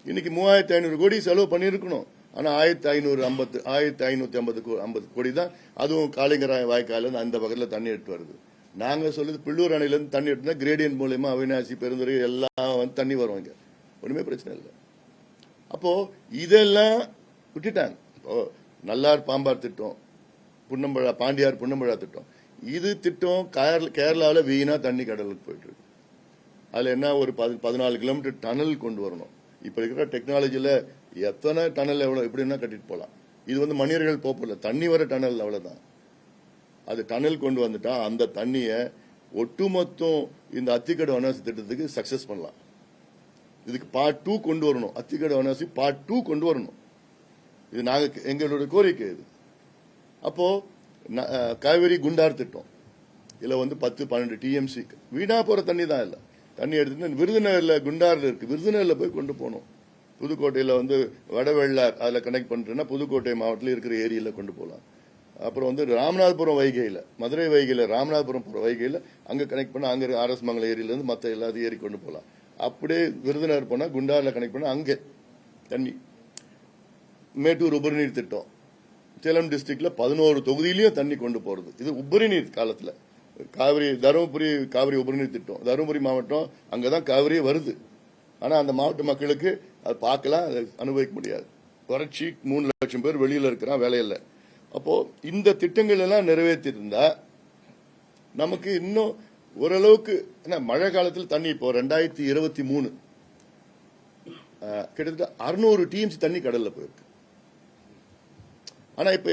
இன்னைக்கு 3,500 கோடி செலவு பண்ணிருக்கணும். ஆனா 1,550 கோடி தான். அதுவும் காளிங்கராய வாய்க்கால அந்த பக்கத்தில் தண்ணி எடுத்து வருது. நாங்க சொல்லுது பிள்ளூர் அணையில இருந்து தண்ணி எடுத்தா கிரேடியன்ட் மூலமா அவிநாசி, பெருந்துறை எல்லாம் தண்ணி வரும். இங்க ஒண்ணுமே பிரச்சனை இல்லை. அப்போ இதெல்லாம் விட்டுட்டாங்க. இப்போ நல்லார் பாம்பார் திட்டம், புன்னம்பழா பாண்டியார் புன்னம்பழா திட்டம், இது திட்டம் கேரளாவில் வீணா தண்ணி கடலுக்கு போயிட்டு இருக்கு. அதுல என்ன ஒரு 14 கிலோமீட்டர் டனல் கொண்டு வரணும். இப்ப இருக்கிற டெக்னாலஜில எத்தனை டனல் எவ்வளவு எப்படின்னா கட்டிட்டு போலாம். இது மனிதர்கள் போகல, தண்ணி வர டனல் அவ்வளவுதான். அது டனல் கொண்டு வந்துட்டா அந்த தண்ணிய ஒட்டுமொத்தம் இந்த அத்திக்கடை அவிநாசி திட்டத்துக்கு சக்சஸ் பண்ணலாம். இதுக்கு பார்ட் 2 கொண்டு வரணும். அத்திக்கடை அவிநாசி பார்ட் 2 கொண்டு வரணும். இது நாங்க எங்களுடைய கோரிக்கை. இது அப்போ காவேரி குண்டார் திட்டம் இதுல 10-12 டிஎம்சி வீணா போற தண்ணி தான். இல்ல தண்ணி எடுத்து விருதுநகர்ல குண்டார்ல இருக்கு, விருதுநகர்ல போய் கொண்டு போகணும். புதுக்கோட்டையில வடவெள்ளார் அதுல கனெக்ட் பண்றேன்னா புதுக்கோட்டை மாவட்டத்தில் இருக்கிற ஏரியில கொண்டு போகலாம். அப்புறம் ராமநாதபுரம் வைகையில, மதுரை வைகையில, ராமநாதபுரம் போற வைகையில அங்க கனெக்ட் பண்ண, அங்க அரசு மங்கல ஏரியில இருந்து மத்த எல்லாத்தையும் ஏறி கொண்டு போகலாம். அப்படியே விருதுநகர் போனா குண்டார்ல கனெக்ட் பண்ணா அங்க தண்ணி. மேட்டூர் உபரிநீர் திட்டம் சேலம் டிஸ்ட்ரிக்ட்ல 11 தொகுதியிலயும் தண்ணி கொண்டு போறது. இது உபரிநீர் காலத்துல காவிரி, தருமபுரி காவிரி உபரிநீர் திட்டம், தருமபுரி மாவட்டம் அங்கதான் காவிரியே வருது. ஆனா அந்த மாவட்ட மக்களுக்கு அது பார்க்கலாம், அதை அனுபவிக்க முடியாது. குறைச்சி 3 லட்சம் பேர் வெளியில இருக்கிறான், வேலையில்லை. அப்போ இந்த திட்டங்கள் எல்லாம் நிறைவேற்றிருந்தா நமக்கு இன்னும் ஓரளவுக்கு மழை காலத்தில் தண்ணி இப்போ 2023 கிட்டத்தட்ட 600 TMC தண்ணி கடல்ல போயிருக்கு. ஆனா இப்ப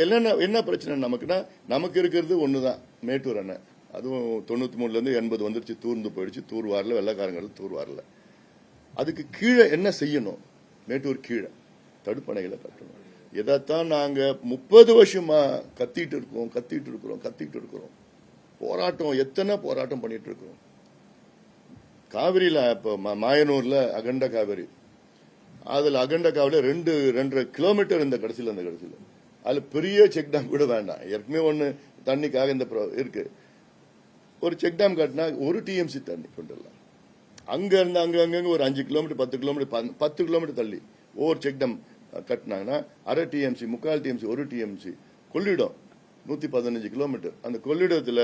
என்ன பிரச்சனை நமக்குன்னா, நமக்கு இருக்கிறது ஒண்ணுதான், மேட்டூர் அணை. அதுவும் 93ல இருந்து 80 வந்துருச்சு, தூர்ந்து போயிடுச்சு. தூர் வரல, வெள்ளக்காரங்கள் தூர் வரல. அதுக்கு கீழே என்ன செய்யணும்? மேட்டூர் கீழே தடுப்பணைகளை கட்டணும். இதைத்தான் நாங்க 30 வருஷமா கத்திட்டு இருக்கிறோம். போராட்டம், எத்தனை போராட்டம் பண்ணிட்டு இருக்கோம். காவிரியில இப்ப மாயனூர்ல அகண்ட காவிரி, அதுல அகண்ட காவிரியில 2.5 கிலோமீட்டர் இந்த கடைசியில் அதுல பெரிய செக் டேம் கூட வேண்டாம். ஏற்கனவே ஒண்ணு தண்ணிக்காக இந்த இருக்கு. ஒரு செக் டேம் கட்டினா 1 TMC தண்ணி கொண்டு வரலாம். அங்க இருந்து அங்கங்க ஒரு 5 கிலோமீட்டர் 10 கிலோமீட்டர் தள்ளி ஒவ்வொரு செக் டேம் கட்டினாங்கன்னா 1/2 TMC 3/4 TMC 1 TMC Kollidam 115 kilometre. அந்த கொள்ளிடத்துல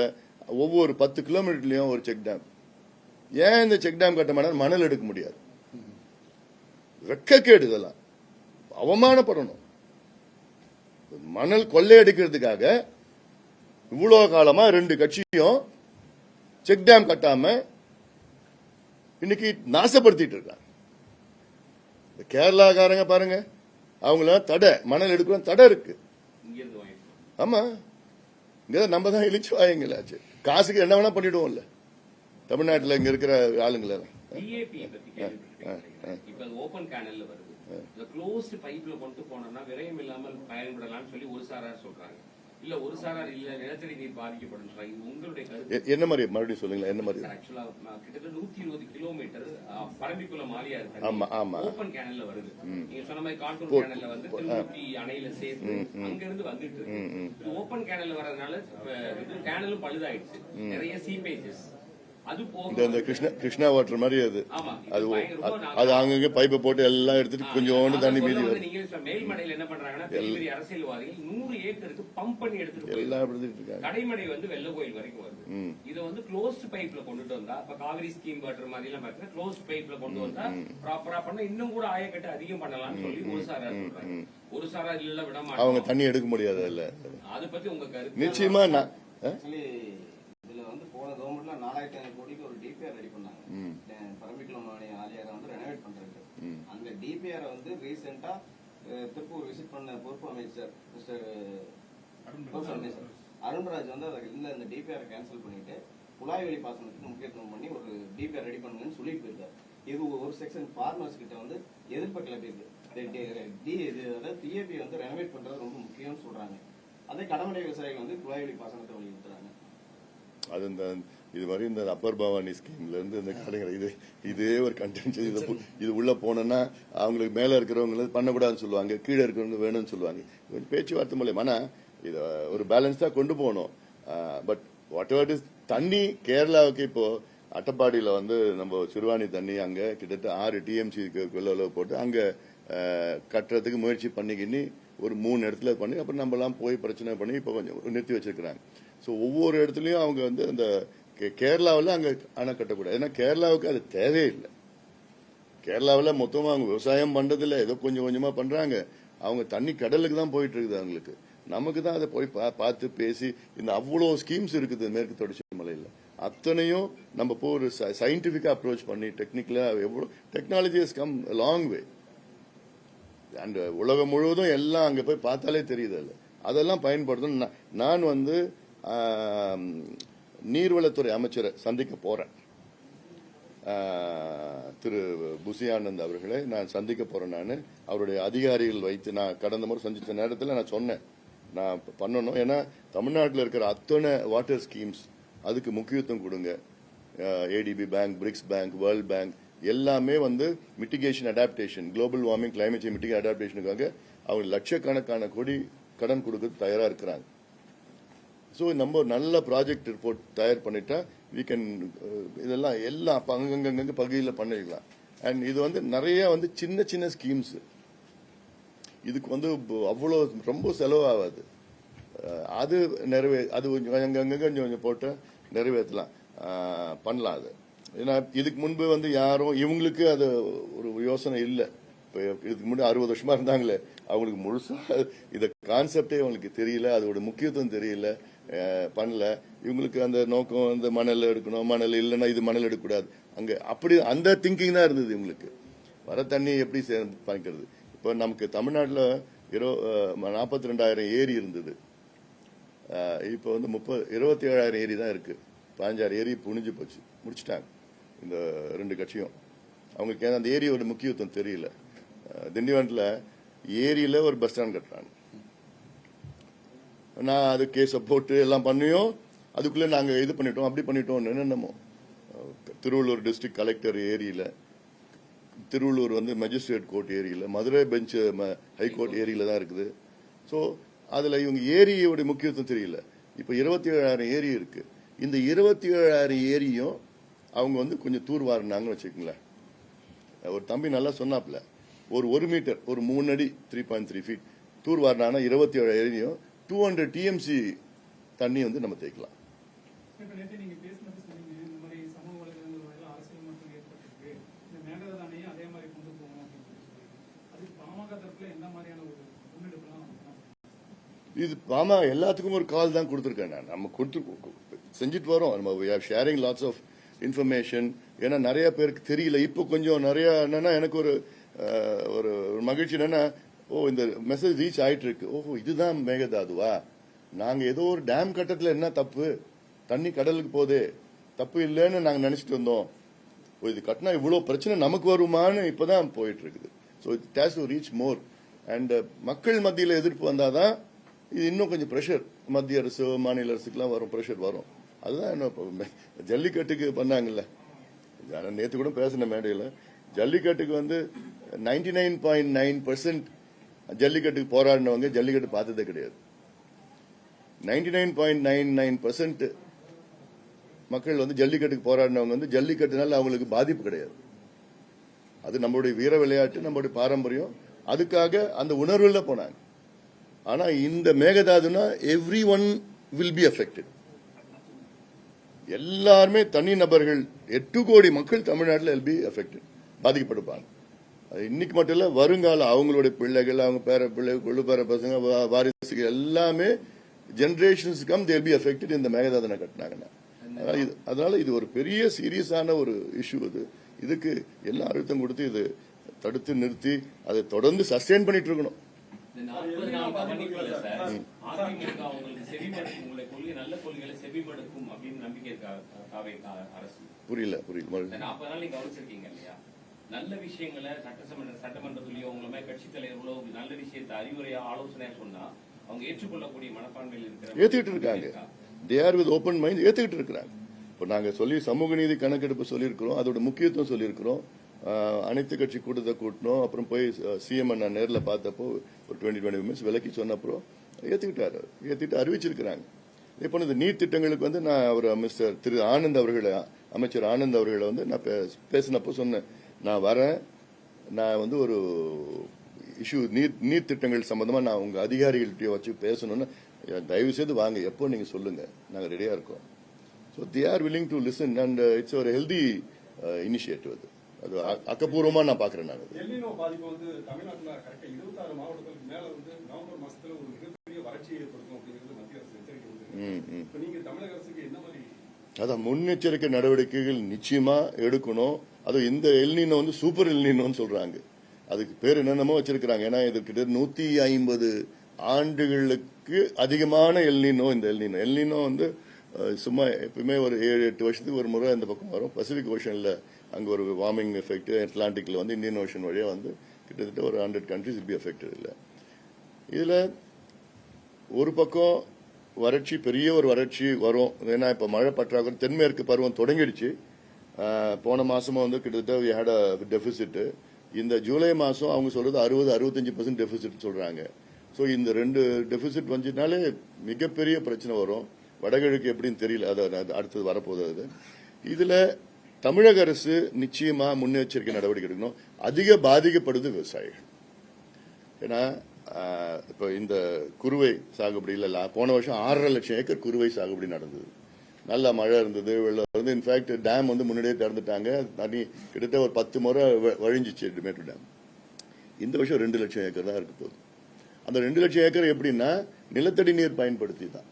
ஒவ்வொரு 10 கிலோமீட்டர்லயும் ஒரு செக் டேம். ஏன் இந்த செக் டேம் கட்ட மாட்டா? மணல் எடுக்க முடியாது. வெக்கக்கேடு, இதெல்லாம் அவமானப்படணும். மணல் கொள்ளையடிக்கிறதுக்காக இவ்வளவு காலமா 2 கட்சியும் செக் டேம் கட்டாம இன்னைக்கு நாசப்படுத்திட்டு இருக்காங்க. கேரளாக்காரங்க பாருங்க, அவங்கள தடை, மணல் எடுக்க தடை இருக்கு. ஆமா, இங்க நம்ம தான் இழிச்சு வாயங்களாச்சு. காசுக்கு என்ன வேணா பண்ணிடுவோம்ல தமிழ்நாட்டில் இங்க இருக்கிற ஆளுங்களை. இப்ப ஓபன் கேனல்ல வருது, க்ளோஸ்ட் பைப்ல கொண்டு போனோம்னா விரயம் இல்லாமல் பயன்படலாம்னு சொல்லி ஒரு சாரார் சொல்றாங்க. இல்ல ஒரு சாரார் இல்ல நிலத்தடி நீர் பாதிக்கப்படும் சொல்றாங்க. இது உங்களுடைய கருத்து என்ன மாதிரி? மறுபடியும் சொல்லுங்களா, என்ன மாதிரி? ஆக்சுவலா கிட்டத்தட்ட 120 கிலோமீட்டர் பரம்பிக்குளம் மாலியா இருக்கு, ஓபன் கேனல்ல வருது. நீங்க சொன்ன மாதிரி கான்டூர் கேனல்ல வந்து திருப்பதி அணையில சேர்த்து அங்க இருந்து வந்துட்டு இருக்கு. ஓபன் கேனல்ல வரதுனால கேனலும் பழுதாயிடுச்சு, நிறைய சீபேஜஸ். அது இந்த கிருஷ்ணா வாட்டர் மாதிரி அது அங்கங்க பைப்பை போட்டு எல்லாம் எடுத்துட்டு கொஞ்சோண்டு தண்ணி மீதி மேல்மடையில என்ன பண்றாங்கன்னா பெரிய பெரிய அரசியல்வாதிகள் 100 ஏக்கருக்கு பம்ப் பண்ணி எடுத்துட்டு எல்லாம் எடுத்துட்டு இருக்காங்க. கடைமடை வந்து வெள்ள கோயில் வரைக்கும் வருது. இதை வந்து க்ளோஸ்ட் பைப்ல கொண்டுட்டு வந்தா, இப்ப காவிரி ஸ்கீம் வாட்டர் மாதிரி எல்லாம் பாத்தீங்கன்னா க்ளோஸ்ட் பைப்ல கொண்டு வந்தா ப்ராப்பரா பண்ண இன்னும் கூட ஆயக்கட்டு அதிகம் பண்ணலாம்னு சொல்லி ஒரு சாரா சொல்றாங்க. ஒரு சாரா இல்ல விட மாட்டாங்க, அவங்க தண்ணி எடுக்க முடியாது. இல்ல அதை பத்தி உங்க கருத்து? நிச்சயமா போன கவர்மெண்ட்ல 4500 கோடிக்கு ஒரு டிபிஆர் ரெடி பண்ணாங்க. பரம்பிக்குளம் ஆலியாரை வந்து ரெனோவேட் பண்றது. அந்த டிபிஆர் வந்து ரீசெண்டா திருப்பூர் விசிட் பண்ண பொறுப்பு அமைச்சர் மிஸ்டர் அருண்ராஜ் வந்து இந்த டிபிஆர் கேன்சல் பண்ணிட்டு குழாய் வழி பாசனத்துக்கு முக்கியத்துவம் பண்ணி ஒரு டிபிஆர் ரெடி பண்ணுங்கன்னு சொல்லிட்டு போயிருக்காரு. இது ஒரு செக்ஷன் ஃபார்மர்ஸ் கிட்ட வந்து எதிர்ப்பு கிளப்பிருக்கு. அதாவது டிஏபி வந்து ரெனோவேட் பண்றது ரொம்ப முக்கியம்னு சொல்றாங்க. அதே கடமடை விவசாயிகள் வந்து குழாய் வழி பாசனத்தை வலியுறுத்துறாங்க. அது இது மாதிரி இந்த அப்பர் பவானி ஸ்கீம்ல இருந்து இந்த கடைகள் இதே ஒரு கண்டென்ட். இது உள்ள போனோம்னா அவங்களுக்கு மேல இருக்கிறவங்க பண்ணக்கூடாதுன்னு சொல்லுவாங்க, கீழே இருக்கிறவங்க வேணும்னு சொல்லுவாங்க. பேச்சுவார்த்தை மூலியமா இதை ஒரு பேலன்ஸா கொண்டு போகணும். பட் வாட் எவர் இஸ் தண்ணி கேரளாவுக்கு இப்போ அட்டப்பாடியில வந்து நம்ம சிறுவாணி தண்ணி அங்க கிட்டத்தட்ட 6 TMC போட்டு அங்க கட்டுறதுக்கு முயற்சி பண்ணிக்கின்னு ஒரு 3 இடத்துல பண்ணி அப்புறம் நம்ம எல்லாம் போய் பிரச்சனை பண்ணி இப்ப கொஞ்சம் நிறுத்தி வச்சிருக்கிறாங்க. ஸோ ஒவ்வொரு இடத்துலயும் அவங்க வந்து அந்த கேரளாவில் அங்க அணை கட்டக்கூடாது. ஏன்னா கேரளாவுக்கு அது தேவையில்லை. கேரளாவில் மொத்தமா அவங்க விவசாயம் பண்றதில்ல, ஏதோ கொஞ்சம் கொஞ்சமா பண்றாங்க. அவங்க தண்ணி கடலுக்கு தான் போயிட்டு இருக்குது. அவங்களுக்கு நமக்கு தான் அதை போய் பார்த்து பேசி இந்த அவ்வளோ ஸ்கீம்ஸ் இருக்குது மேற்கு தொடர்ச்சி மலையில். அத்தனையும் நம்ம போய் ஒரு சயின்டிபிக்கா அப்ரோச் பண்ணி டெக்னிக்கலா எவ்வளோ technology has come long way. And உலகம் முழுவதும் எல்லாம் அங்க போய் பார்த்தாலே தெரியுது. அதெல்லாம் பயன்படுத்தணும். நான் வந்து நீர்வளத்துறை அமைச்சரை சந்திக்க போறேன். திரு புசி ஆனந்த் அவர்களை நான் சந்திக்க போறேன். நான் அவருடைய அதிகாரிகள் வைத்து நான் கடந்த முறை சந்திச்ச நேரத்தில் நான் சொன்னேன் நான் பண்ணணும். ஏன்னா தமிழ்நாட்டில் இருக்கிற அத்தனை வாட்டர் ஸ்கீம்ஸ் அதுக்கு முக்கியத்துவம் கொடுங்க. ADB bank, BRICS bank, world bank எல்லாமே வந்து mitigation adaptation, global warming, climate change mitigation அடாப்டேஷனுக்காக அவங்க லட்சக்கணக்கான கோடி கடன் கொடுக்க தயாரா இருக்கிறாங்க. ஸோ நம்ம நல்ல ப்ராஜெக்ட் ரிப்போர்ட் தயார் பண்ணிட்டா வி கேன் இதெல்லாம் எல்லாம் அங்கங்க பகுதியில் பண்ணிக்கலாம். அண்ட் இது வந்து நிறைய வந்து சின்ன சின்ன ஸ்கீம்ஸ், இதுக்கு வந்து அவ்வளோ ரொம்ப செலவாகாது. அது அது அங்கங்க கொஞ்சம் கொஞ்சம் போட்டு நிறைவேற்றலாம், பண்ணலாம். அது ஏன்னா இதுக்கு முன்பு வந்து யாரும் இவங்களுக்கு அது ஒரு யோசனை இல்லை. இப்போ இதுக்கு முன்னாடி 60 வருஷமா இருந்தாங்களே அவங்களுக்கு முழுசா இதை கான்செப்டே அவங்களுக்கு தெரியல, அதோட முக்கியத்துவம் தெரியல, பண்ணல. இவங்களுக்கு அந்த நோக்கம், அந்த மணல் எடுக்கணும், மணல் இல்லைன்னா இது மணல் எடுக்கக்கூடாது, அங்க அப்படி அந்த திங்கிங் தான் இருந்தது இவங்களுக்கு. வர தண்ணி எப்படி பண்ணிக்கிறது. இப்போ நமக்கு தமிழ்நாட்டில் 42,000 ஏரி இருந்தது, இப்போ வந்து 27,000 ஏரி தான் இருக்கு. 15,000 ஏரி புனிஞ்சு போச்சு, முடிச்சுட்டாங்க இந்த ரெண்டு கட்சியும். அவங்களுக்கு அந்த ஏரியோட முக்கியத்துவம் தெரியல. திண்டிவனத்தில் ஏரியில ஒரு பஸ் ஸ்டாண்ட் கட்டுறாங்க. நான் அது கேஸை போட்டு எல்லாம் பண்ணியும் அதுக்குள்ள நாங்க இது பண்ணிட்டோம், அப்படி பண்ணிட்டோம் என்னென்னமோ. திருவள்ளூர் டிஸ்ட்ரிக்ட் கலெக்டர் ஏரியில, திருவள்ளூர் வந்து மேஜிஸ்ட்ரேட் கோர்ட் ஏரியில, மதுரை பெஞ்ச் ஹைகோர்ட் ஏரியில தான் இருக்குது. ஸோ அதுல இவங்க ஏரியோட முக்கியத்துவம் தெரியல. இப்ப 27,000 ஏரி இருக்கு. இந்த 27,000 ஏரியும் அவங்க வந்து கொஞ்சம் தூர்வாரினாங்கன்னு வச்சுக்கோங்களேன். ஒரு தம்பி நல்லா சொன்னாப்ல, ஒரு 1 மீட்டர், ஒரு 3 அடி 3.3 ஃபீட் தூர்வாரினாங்கன்னா 27 ஏரியும் 200 TMC தண்ணி வந்து நம்ம தேய்க்கலாம். இப்ப நேற்று நீங்க பேசினது சொன்னீங்க, இந்த மாதிரி சமூக வலைதளங்கள் வழியில அரசியல் மாற்றம் ஏற்பட்டிருக்கு, இந்த மேகதாதானையும் அதே மாதிரி கொண்டு போகணும் அப்படின்னு சொல்லி அது பாமக தரப்புல எந்த மாதிரியான ஒரு முன்னெடுப்புலாம் இது பாமா எல்லாத்துக்கும் ஒரு கால் தான் கொடுத்துருக்கேன் நான். நம்ம கொடுத்து செஞ்சுட்டு வரோம். நம்ம ஷேரிங் லாட்ஸ் ஆஃப் இன்ஃபர்மேஷன். ஏன்னா நிறைய பேருக்கு தெரியல. இப்போ கொஞ்சம் நிறைய என்னன்னா எனக்கு ஒரு ஒரு மகிழ்ச்சி என்னன்னா, இந்த மெசேஜ் ரீச் ஆயிட்டு இருக்கு. ஓஹோ, இதுதான் மேகதாதுவா, நாங்க ஏதோ ஒரு டேம் கட்டத்துல என்ன தப்பு, தண்ணி கடலுக்கு போதே, தப்பு இல்லைன்னு நாங்க நினைச்சிட்டு இருந்தோம். இது கட்டினா இவ்வளவு பிரச்சனை நமக்கு வருமானு இப்பதான் போயிட்டு இருக்குது. So it has to reach more. And மக்கள் மத்தியில் எதிர்ப்பு வந்தாதான் இது இன்னும் கொஞ்சம் ப்ரெஷர் மத்திய அரசு மாநில அரசுக்கெல்லாம் வரும், ப்ரெஷர் வரும். அதுதான் என்ன ஜல்லிக்கட்டுக்கு பண்ணாங்கல்ல, நேற்று கூட பேசின மேடையில், ஜல்லிக்கட்டுக்கு வந்து 99.9% ஜல்லிக்கட்டுக்கு போராடினவங்க ஜல்லிக்கட்டு பார்த்ததே கிடையாது. 99.99% மக்கள் வந்து ஜல்லிக்கட்டுக்கு போராடினவங்க வந்து ஜல்லிக்கட்டுனால அவங்களுக்கு பாதிப்பு கிடையாது. அது நம்மளுடைய வீர விளையாட்டு, நம்மளுடைய பாரம்பரியம், அதுக்காக அந்த உணர்வுல போனாங்க. ஆனா இந்த மேகதாதுனா everyone will be affected. எல்லாருமே தனி நபர்கள், 8 கோடி மக்கள் தமிழ்நாட்டில் வில் பி அஃபெக்டட், பாதிக்கப்படுவாங்க. இன்னைக்கு மட்டும் இல்ல, வருங்கால அவங்களுடைய பிள்ளைகள், அவங்க பேர பிள்ளைகள், கொள்ளு பேர பசங்க, வாரிசுகள் எல்லாமே generations come they will be affected இந்த மேகதாதுனை கட்டினாங்கன்னா. அதனால இது ஒரு பெரிய சீரியஸான ஒரு இஷ்யூ. இதுக்கு எல்லாம் அழுத்தம் கொடுத்து இது தடுத்து நிறுத்தி அதை தொடர்ந்து சஸ்டெயின் பண்ணிட்டு இருக்கணும். புரியல நல்ல விஷயங்களை சட்டமன்றத்திலேயோ உங்களை கட்சி தலைவர்களோ நல்ல விஷயத்தை அறிவுரையா ஆலோசனையா சொன்னா அவங்க ஏற்றுக்கொள்ளக்கூடிய மனப்பான்மையில் இருக்கிற ஏத்துக்கிட்டு இருக்காங்க. They are with open mind ஏத்துக்கிட்டு இருக்கிறாங்க. இப்போ நாங்க சொல்லி சமூக நீதி கணக்கெடுப்பு சொல்லியிருக்கிறோம், அதோட முக்கியத்துவம் சொல்லியிருக்கிறோம். அனைத்து கட்சி கூட்டத்தை கூட்டணும். அப்புறம் போய் சிஎம் நான் நேரில் பார்த்தப்போ ஒரு 20 மினிட்ஸ் விலக்கி சொன்னப்போ ஏத்துக்கிட்டாரு, ஏத்துக்கிட்டு அறிவிச்சிருக்கிறாங்க. இப்போ இந்த நீட் திட்டங்களுக்கு வந்து நான் அவர் திரு ஆனந்த் அவர்களை, அமைச்சர் ஆனந்த் அவர்களை வந்து நான் பேசினப்போ சொன்னேன், நான் வரேன், நான் வந்து ஒரு இஷ்யூ நீட் திட்டங்கள் சம்பந்தமா நான் உங்க அதிகாரிகள்கிட்ட வச்சு பேசணும்னு தயவு செய்து வாங்க, எப்போ நீங்க சொல்லுங்க, நாங்க ரெடியா இருக்கோம். So they are willing to listen and it's ஒரு ஹெல்தி இனிஷியேட்டிவ். அது அக்கப்பூர்வமா நான் பாக்குறேன். நான் எல்னினோ பாதிப்பு வந்து தமிழ்நாட்டில் கரெக்டா 26 மாவட்டங்களுக்கு மேல வந்து நவம்பர் மாசத்துல ஒரு மிகப்பெரிய வறட்சியை ஏற்படுத்தும் அப்படிங்கிறது மத்திய அரசு எச்சரிக்கை கொடுத்திருக்கு. இப்ப நீங்க தமிழக அரசுக்கு என்ன மாதிரி அதான் முன்னெச்சரிக்கை நடவடிக்கைகள் நிச்சயமா எடுக்கணும். அது இந்த எல்னினோ வந்து சூப்பர் எல்னினோன்னு சொல்றாங்க. அதுக்கு பேர் என்னென்னமோ வச்சிருக்கிறாங்க. ஏன்னா இது கிட்ட 150 ஆண்டுகளுக்கு அதிகமான எல்னினோ. இந்த எல்னினோ வந்து சும்மா எப்பவுமே ஒரு 7-8 வருஷத்துக்கு ஒரு முறை இந்த பக்கம் வரும். பசிபிக் ஓஷன்ல அங்க ஒரு வார்மிங் எஃபெக்ட், அட்லாண்டிக்ல வந்து இந்தியன் ஓஷன் வழியா வந்து கிட்டத்தட்ட ஒரு 100 கண்ட்ரிஸ் பி அஃபெக்டட். இல்ல இதுல ஒரு பக்கம் வறட்சி, பெரிய ஒரு வறட்சி வரும். ஏன்னா இப்ப மழை பற்றாக்குறை, தென்மேற்கு பருவம் தொடங்கிடுச்சு. போன மாசமா வந்து கிட்டத்தட்ட we had a deficit. இந்த ஜூலை மாசம் அவங்க சொல்றது 60-65% டெபிசிட் சொல்றாங்க. ஸோ இந்த 2 டெபிசிட் வந்துனாலே மிகப்பெரிய பிரச்சனை வரும். வடகிழக்கு எப்படின்னு தெரியல, அது அடுத்தது வரப்போகுது. இதுல தமிழக அரசு நிச்சயமா முன்னெச்சரிக்கை நடவடிக்கை எடுக்கணும். அதிக பாதிக்கப்படுது விவசாயிகள். ஏன்னா இப்ப இந்த குறுவை சாகுபடி இல்ல, போன வருஷம் 6.5 லட்சம் ஏக்கர் குறுவை சாகுபடி நடந்தது. நல்ல மழை இருந்தது, வெள்ளம் இருந்து. இன்ஃபேக்ட் டேம் வந்து முன்னாடியே திறந்துட்டாங்க. தண்ணி கிட்டத்தட்ட ஒரு 10 முறை வழிஞ்சிச்சு மேட்டூர் டேம். இந்த வருஷம் 2 லட்சம் ஏக்கர் தான் இருக்க போகுது. அந்த 2 லட்சம் ஏக்கர் எப்படின்னா நிலத்தடி நீர் பயன்படுத்தி தான்.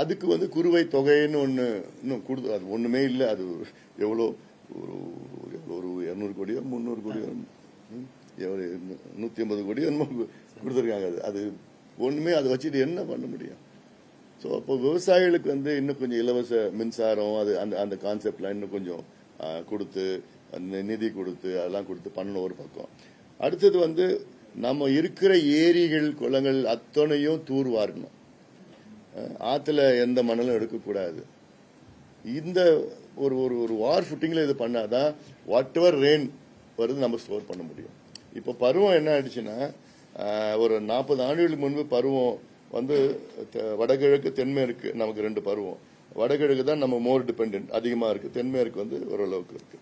அதுக்கு வந்து குறுவை தொகைன்னு ஒண்ணு இன்னும் கொடுத்து, அது ஒண்ணுமே இல்லை. அது எவ்வளோ ஒரு 200 கோடியோ 300 கோடியோ 150 கோடியோ என்னமோ கொடுத்துருக்காங்க. அது ஒண்ணுமே, அதை வச்சுட்டு என்ன பண்ண முடியும்? ஸோ அப்போ விவசாயிகளுக்கு வந்து இன்னும் கொஞ்சம் இலவச மின்சாரம், அது அந்த கான்செப்ட்லாம் இன்னும் கொஞ்சம் கொடுத்து, நிதி கொடுத்து, அதெல்லாம் கொடுத்து பண்ணணும் ஒரு பக்கம். அடுத்தது வந்து நம்ம இருக்கிற ஏரிகள் குளங்கள் அத்தனையும் தூர்வாரணும். ஆத்துல எந்த மணலும் எடுக்கக்கூடாது. இந்த ஒரு ஒரு ஒரு வார் ஃபுட்டிங்ல இது பண்ணாதான் வாட் எவர் ரெயின் வருது நம்ம ஸ்டோர் பண்ண முடியும். இப்போ பருவம் என்ன ஆயிடுச்சுன்னா, ஒரு 40 ஆண்டுகளுக்கு முன்பு பருவம் வந்து வடகிழக்கு தென்மேற்கு நமக்கு 2 பருவம். வடகிழக்கு தான் நம்ம மோர் டிபெண்டன்ட் அதிகமா இருக்கு, தென்மேற்கு வந்து ஓரளவுக்கு இருக்கு.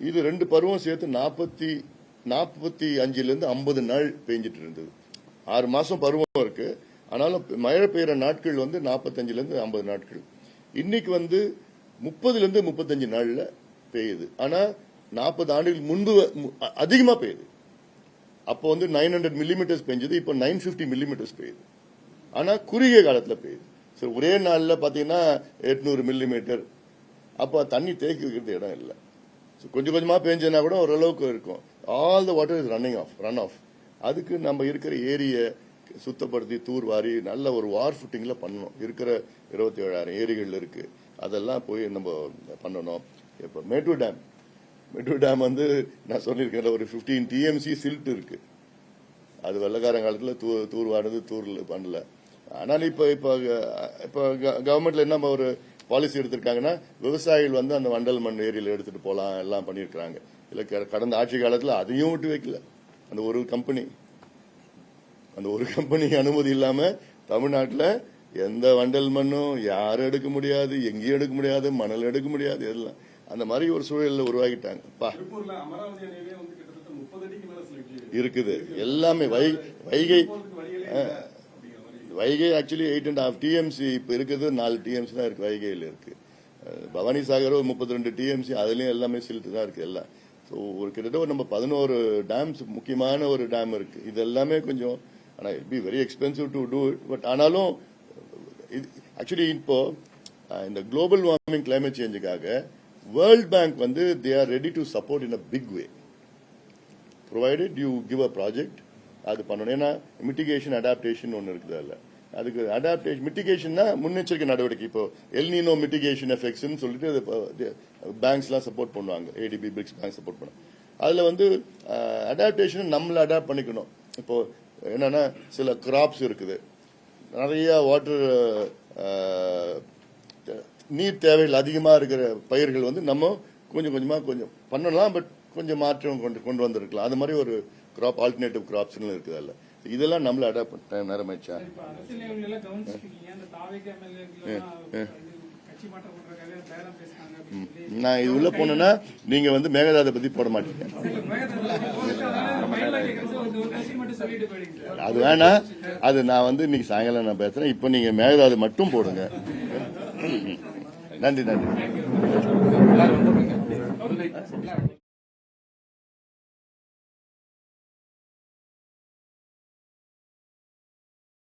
இது 2 பருவம் சேர்த்து 45ல இருந்து 50 நாள் பெஞ்சிட்டு இருந்தது. 6 மாசம் பருவம் இருக்கு. ஆனாலும் மழை பெய்யற நாட்கள் வந்து 45ல இருந்து 50 நாட்கள். இன்னைக்கு வந்து 30ல இருந்து 35 நாள்ல பெய்யுது. ஆனா 40 ஆண்டுகளுக்கு முன்பு அதிகமா பெய்யுது. அப்போ வந்து 900 மில்லிமீட்டர்ஸ் பெஞ்சது, இப்போ 950 மில்லிமீட்டர்ஸ் பெய்யுது. ஆனா குறுகிய காலத்துல பெய்யுது. சரி, ஒரே நாள்ல பாத்தீங்கன்னா 800 மில்லிமீட்டர். அப்ப தண்ணி தேக்கி வைக்கிறது இடம் இல்லை. கொஞ்சம் கொஞ்சமா பெஞ்சதுனா கூட ஓரளவுக்கு இருக்கும். All the water is run off. அதுக்கு நம்ம இருக்கிற ஏரியை சுத்தப்படுத்தி தூர்வாரி நல்ல ஒரு வார் ஃபுட்டிங்ல பண்ணணும். இருக்கிற 27,000 ஏரிகள் இருக்கு, அதெல்லாம் போய் நம்ம பண்ணணும். இப்ப மேட்டூர் டேம் வந்து நான் சொல்லியிருக்கேன், ஒரு 15 TMC சில்ட் இருக்கு. அது வெள்ளக்காரன் காலத்துல தூர்வாடுறது பண்ணல. ஆனால் இப்ப கவர்மெண்ட்ல என்ன ஒரு பாலிசி எடுத்திருக்காங்கன்னா, விவசாயிகள் வந்து அந்த வண்டல் மண் ஏரியில எடுத்துட்டு போலாம், எல்லாம் பண்ணிருக்காங்க. இல்ல கடந்த ஆட்சி காலத்துல அதையும் விட்டு வைக்கல. அந்த ஒரு கம்பெனி அனுமதி இல்லாம தமிழ்நாட்டுல எந்த வண்டல் மண்ணும் யாரும் எடுக்க முடியாது, எங்கேயும் எடுக்க முடியாது, மணல் எடுக்க முடியாது. எல்லாம் அந்த மாதிரி ஒரு சூழல்ல உருவாக்கிட்டாங்க. திருப்பூர்ல அமராவதி அணையிலே வந்து கிட்டத்தட்ட 30 அடிக்கு மேல இருக்குது. எல்லாமே வைகை ஆக்சுவலி 8.5 TMC இப்ப இருக்குது. 4 TMC தான் இருக்கு வைகையில் இருக்கு. பவானி சாகர் 32 TMC, அதுலயும் எல்லாமே சில்ட் தான் இருக்கு எல்லாம். ஸோ ஒரு கிட்டத்தட்ட நம்ம 11 டேம்ஸ் முக்கியமான ஒரு டேம் இருக்கு. இது எல்லாமே கொஞ்சம், ஆனா it be very expensive to do it. But ஆனாலும் ஆக்சுவலி இப்போ இந்த குளோபல் வார்மிங் கிளைமேட் சேஞ்சுக்காக வேர்ல்ட் பேங்க் வந்து they are ready to support in a big way, provided you give a project. அது பண்ணணும். ஏன்னா மிட்டிகேஷன் அடாப்டேஷன் ஒன்று இருக்குது. அதில் அதுக்கு மிட்டிகேஷன்னா முன்னெச்சரிக்கை நடவடிக்கை. இப்போ எல்னினோ மிட்டிகேஷன் எஃபெக்ட்ஸ்னு சொல்லிட்டு பேங்க்ஸ்லாம் சப்போர்ட் பண்ணுவாங்க. ADB பிரிக்ஸ் பேங்க் சப்போர்ட் பண்ணுவாங்க. அதில் வந்து அடாப்டேஷன் நம்மள அடாப்ட் பண்ணிக்கணும். இப்போ என்னன்னா சில கிராப்ஸ் இருக்குது, நிறைய வாட்டர் நீர் தேவைகள் அதிகமாக இருக்கிற பயிர்கள் வந்து நம்ம கொஞ்சம் கொஞ்சமா கொஞ்சம் பண்ணலாம். பட் கொஞ்சம் மாற்றம் கொண்டு வந்திருக்கலாம். அது மாதிரி ஒரு கிராப் ஆல்டர்னேட்டிவ் கிராப்ஸ் இருக்குது. அதில் இதெல்லாம் நம்மள அடாப்ட் பண்ண நேரம் ஆயிடுச்சா? நான் இது உள்ள போனேன்னா நீங்க வந்து மேகதாதை பத்தி போட மாட்டீங்க. அது வேணா, அது நான் வந்து இன்னைக்கு சாயங்காலம் நான் பேசுறேன். இப்ப நீங்க மேகதாதை மட்டும் போடுங்க. நன்றி.